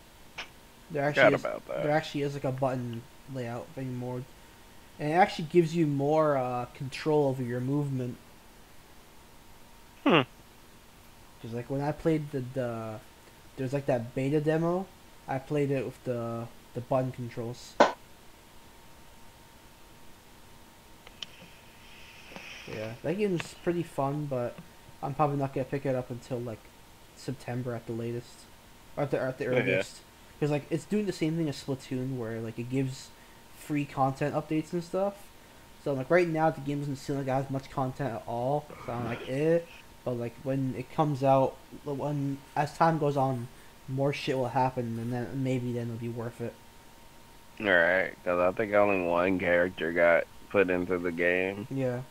There actually is like a button layout thing more And it actually gives you more control over your movement. Hmm. Because like when I played there's like that beta demo, I played it with the button controls. Yeah, that game's pretty fun, but I'm probably not gonna pick it up until like September at the latest, or at the Yeah. earliest. Because like it's doing the same thing as Splatoon, where like it gives free content updates and stuff. So like right now the game doesn't seem like it has much content at all. So I'm like but like when it comes out, when as time goes on, more shit will happen, and then maybe then it'll be worth it. Alright, because I think only one character got put into the game. Yeah.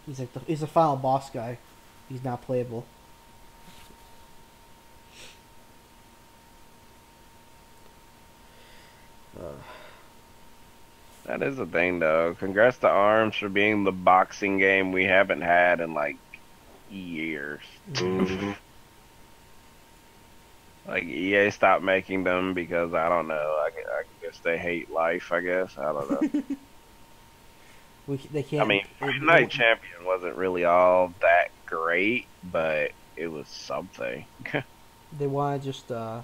He's the final boss guy. He's not playable. That is a thing, though. Congrats to ARMS for being the boxing game we haven't had in, like, years. Mhm. Like, EA stopped making them because, I don't know, I guess they hate life, I guess. I don't know. They can't. I mean, Night Champion wasn't really all that great, but it was something. They want to just. They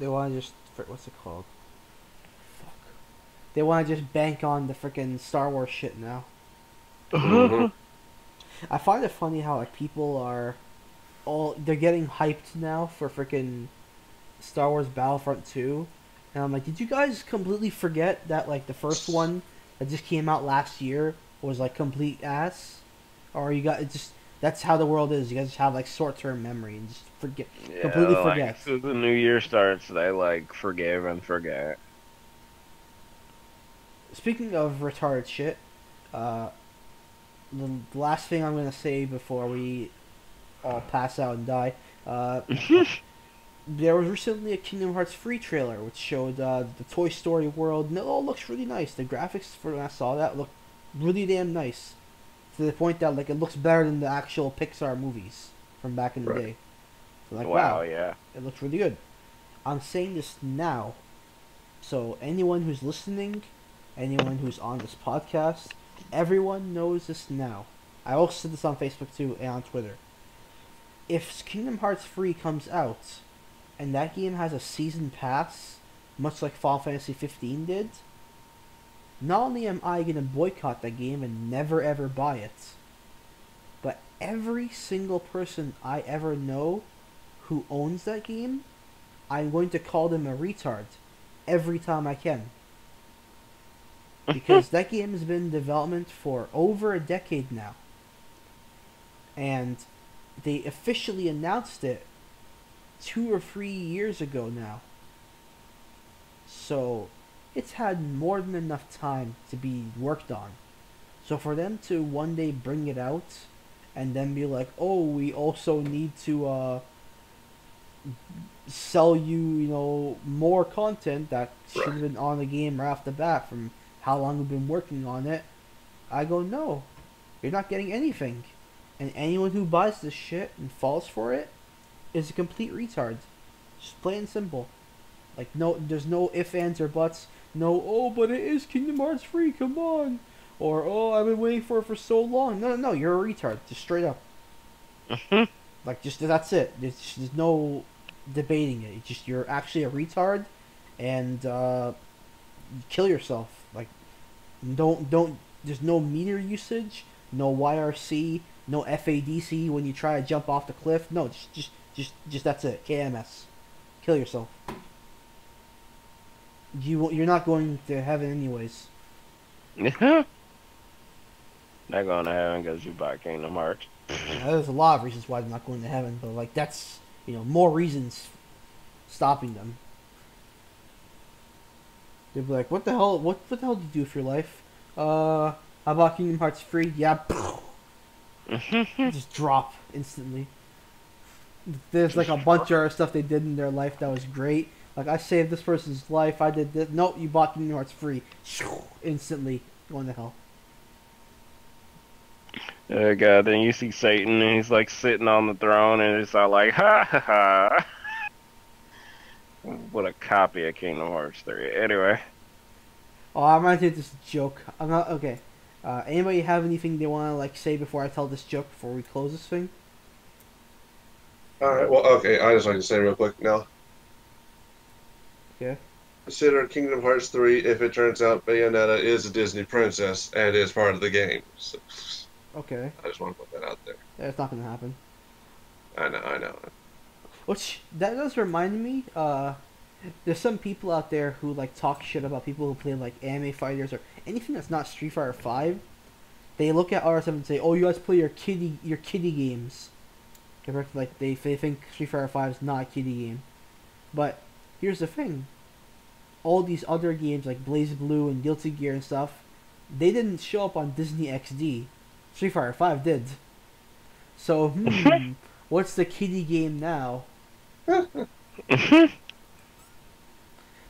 want to just. What's it called? Fuck. They want to just bank on the freaking Star Wars shit now. Mhm. I find it funny how like people are they're getting hyped now for freaking Star Wars Battlefront 2. And I'm like, did you guys completely forget that like the first one that just came out last year was like complete ass? Or you got it just that's how the world is. You guys just have like short-term memory and just completely like, forget. as soon as the new year starts, they, like, forgive and forget. Speaking of retarded shit, the last thing I'm gonna say before we all pass out and die, there was recently a Kingdom Hearts free trailer which showed the Toy Story world, and it all looks really nice. The graphics for when I saw that looked really damn nice, to the point that like it looks better than the actual Pixar movies from back in the Right. day. So, like Wow, wow, yeah. it looks really good. I'm saying this now, so anyone who's listening, anyone who's on this podcast, everyone knows this now. I also said this on Facebook too and on Twitter. If Kingdom Hearts 3 comes out, and that game has a season pass, much like Final Fantasy 15 did, not only am I going to boycott that game and never ever buy it, but every single person I ever know who owns that game, I'm going to call them a retard every time I can. Because that game has been in development for over a decade now. And they officially announced it 2 or 3 years ago now. So it's had more than enough time to be worked on. So for them to one day bring it out and then be like, oh, we also need to sell you, more content that should have been on the game right off the bat from how long we've been working on it, I go, no, you're not getting anything. And anyone who buys this shit and falls for it is a complete retard. Just plain and simple. Like, no, there's no ifs, ands, or buts. No, oh, but it is Kingdom Hearts free, come on. Or, oh, I've been waiting for it for so long. No, you're a retard. Just straight up. Like, just, that's it. There's no debating it. It's just, you're actually a retard, and, kill yourself. Like, don't, there's no meter usage, no YRC, no FADC when you try to jump off the cliff. No, just that's it. KMS. Kill yourself. You're not going to heaven anyways. Not going to heaven because you bought Kingdom Hearts. There's a lot of reasons why they're not going to heaven, but like that's more reasons stopping them. They'd be like, what the hell? What the hell did you do with your life? How about Kingdom Hearts free? Yeah. Just drop instantly. There's like a bunch of other stuff they did in their life that was great. Like, I saved this person's life. I did this. Nope, you bought Kingdom Hearts free. Instantly going to hell. Oh god, then you see Satan and he's like sitting on the throne and it's all like, ha ha ha. with a copy of Kingdom Hearts 3. Anyway. Oh, I'm gonna do this joke. I'm not okay. Anybody have anything they want to like say before I tell this joke before we close this thing? All right. Well, okay. I just like to say real quick now. Okay. Consider Kingdom Hearts 3 if it turns out Bayonetta is a Disney princess and is part of the game. So, Okay. I just want to put that out there. That's not gonna happen. I know. Which that does remind me. There's some people out there who like talk shit about people who play like anime fighters or anything that's not Street Fighter 5. They look at RS7 and say, "Oh, you guys play your kiddie games." Like they think Street Fighter 5 is not a kiddie game. But here's the thing: all these other games like Blaze Blue and Guilty Gear and stuff, they didn't show up on Disney XD. Street Fighter 5 did. So what's the kiddie game now?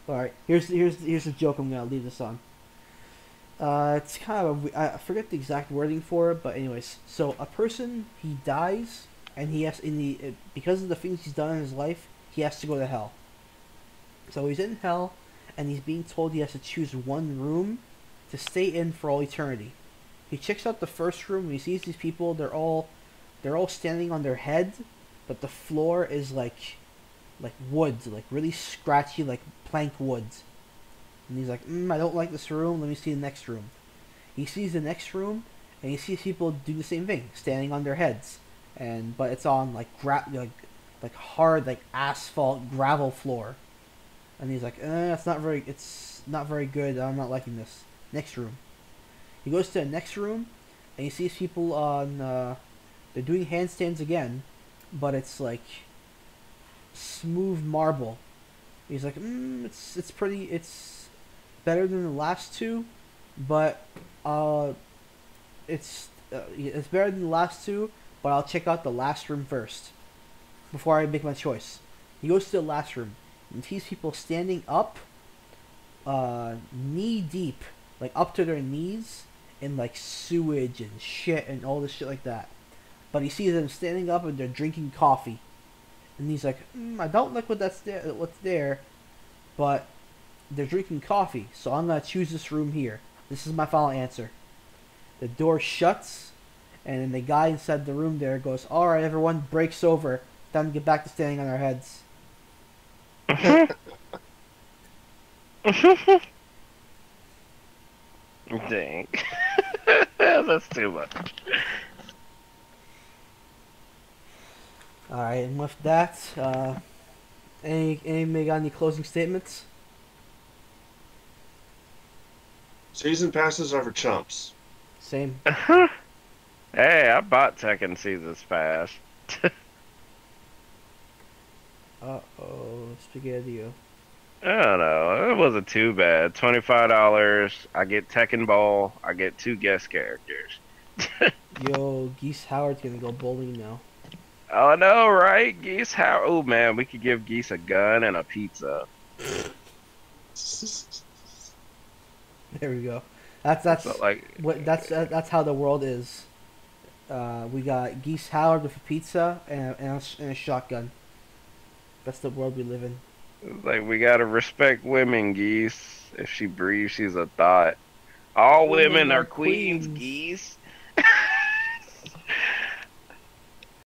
Alright, here's the joke I'm gonna leave this on. It's kind of I forget the exact wording for it, but anyways, so a person, he dies and he has because of the things he's done in his life, he has to go to hell. So he's in hell and he's being told he has to choose one room to stay in for all eternity. He checks out the first room and he sees these people, they're all standing on their head, but the floor is like wood, like really scratchy, like plank wood. And he's like, I don't like this room, let me see the next room. He sees the next room, and he sees people do the same thing, standing on their heads. But it's on like hard, like asphalt gravel floor. And he's like, it's not very good, I'm not liking this. Next room. He goes to the next room, and he sees people on, they're doing handstands again, but it's like smooth marble. He's like, it's better than the last two, but it's better than the last two, but I'll check out the last room first before I make my choice. He goes to the last room and sees people standing up, knee deep, like up to their knees in like sewage and shit and all this shit like that. But he sees them standing up and they're drinking coffee. And he's like, I don't like what's there, but they're drinking coffee, so I'm going to choose this room here. This is my final answer. The door shuts, and then the guy inside the room there goes, alright everyone, break's over. Time to get back to standing on our heads. Dang. That's too much. Alright, and with that, anybody got any closing statements? Season passes are for chumps. Same. Hey, I bought Tekken Seasons Pass. Uh-oh, spaghetti-o. I don't know. It wasn't too bad. $25. I get Tekken Ball. I get 2 guest characters. Yo, Geese Howard's gonna go bowling now. Oh, no, right? Geese, how? Oh, man, we could give Geese a gun and a pizza. There we go. That's how the world is. We got Geese Howard with a pizza and a shotgun. That's the world we live in. Like, we gotta respect women, Geese. If she breathes, she's a thought. All women are queens, Geese.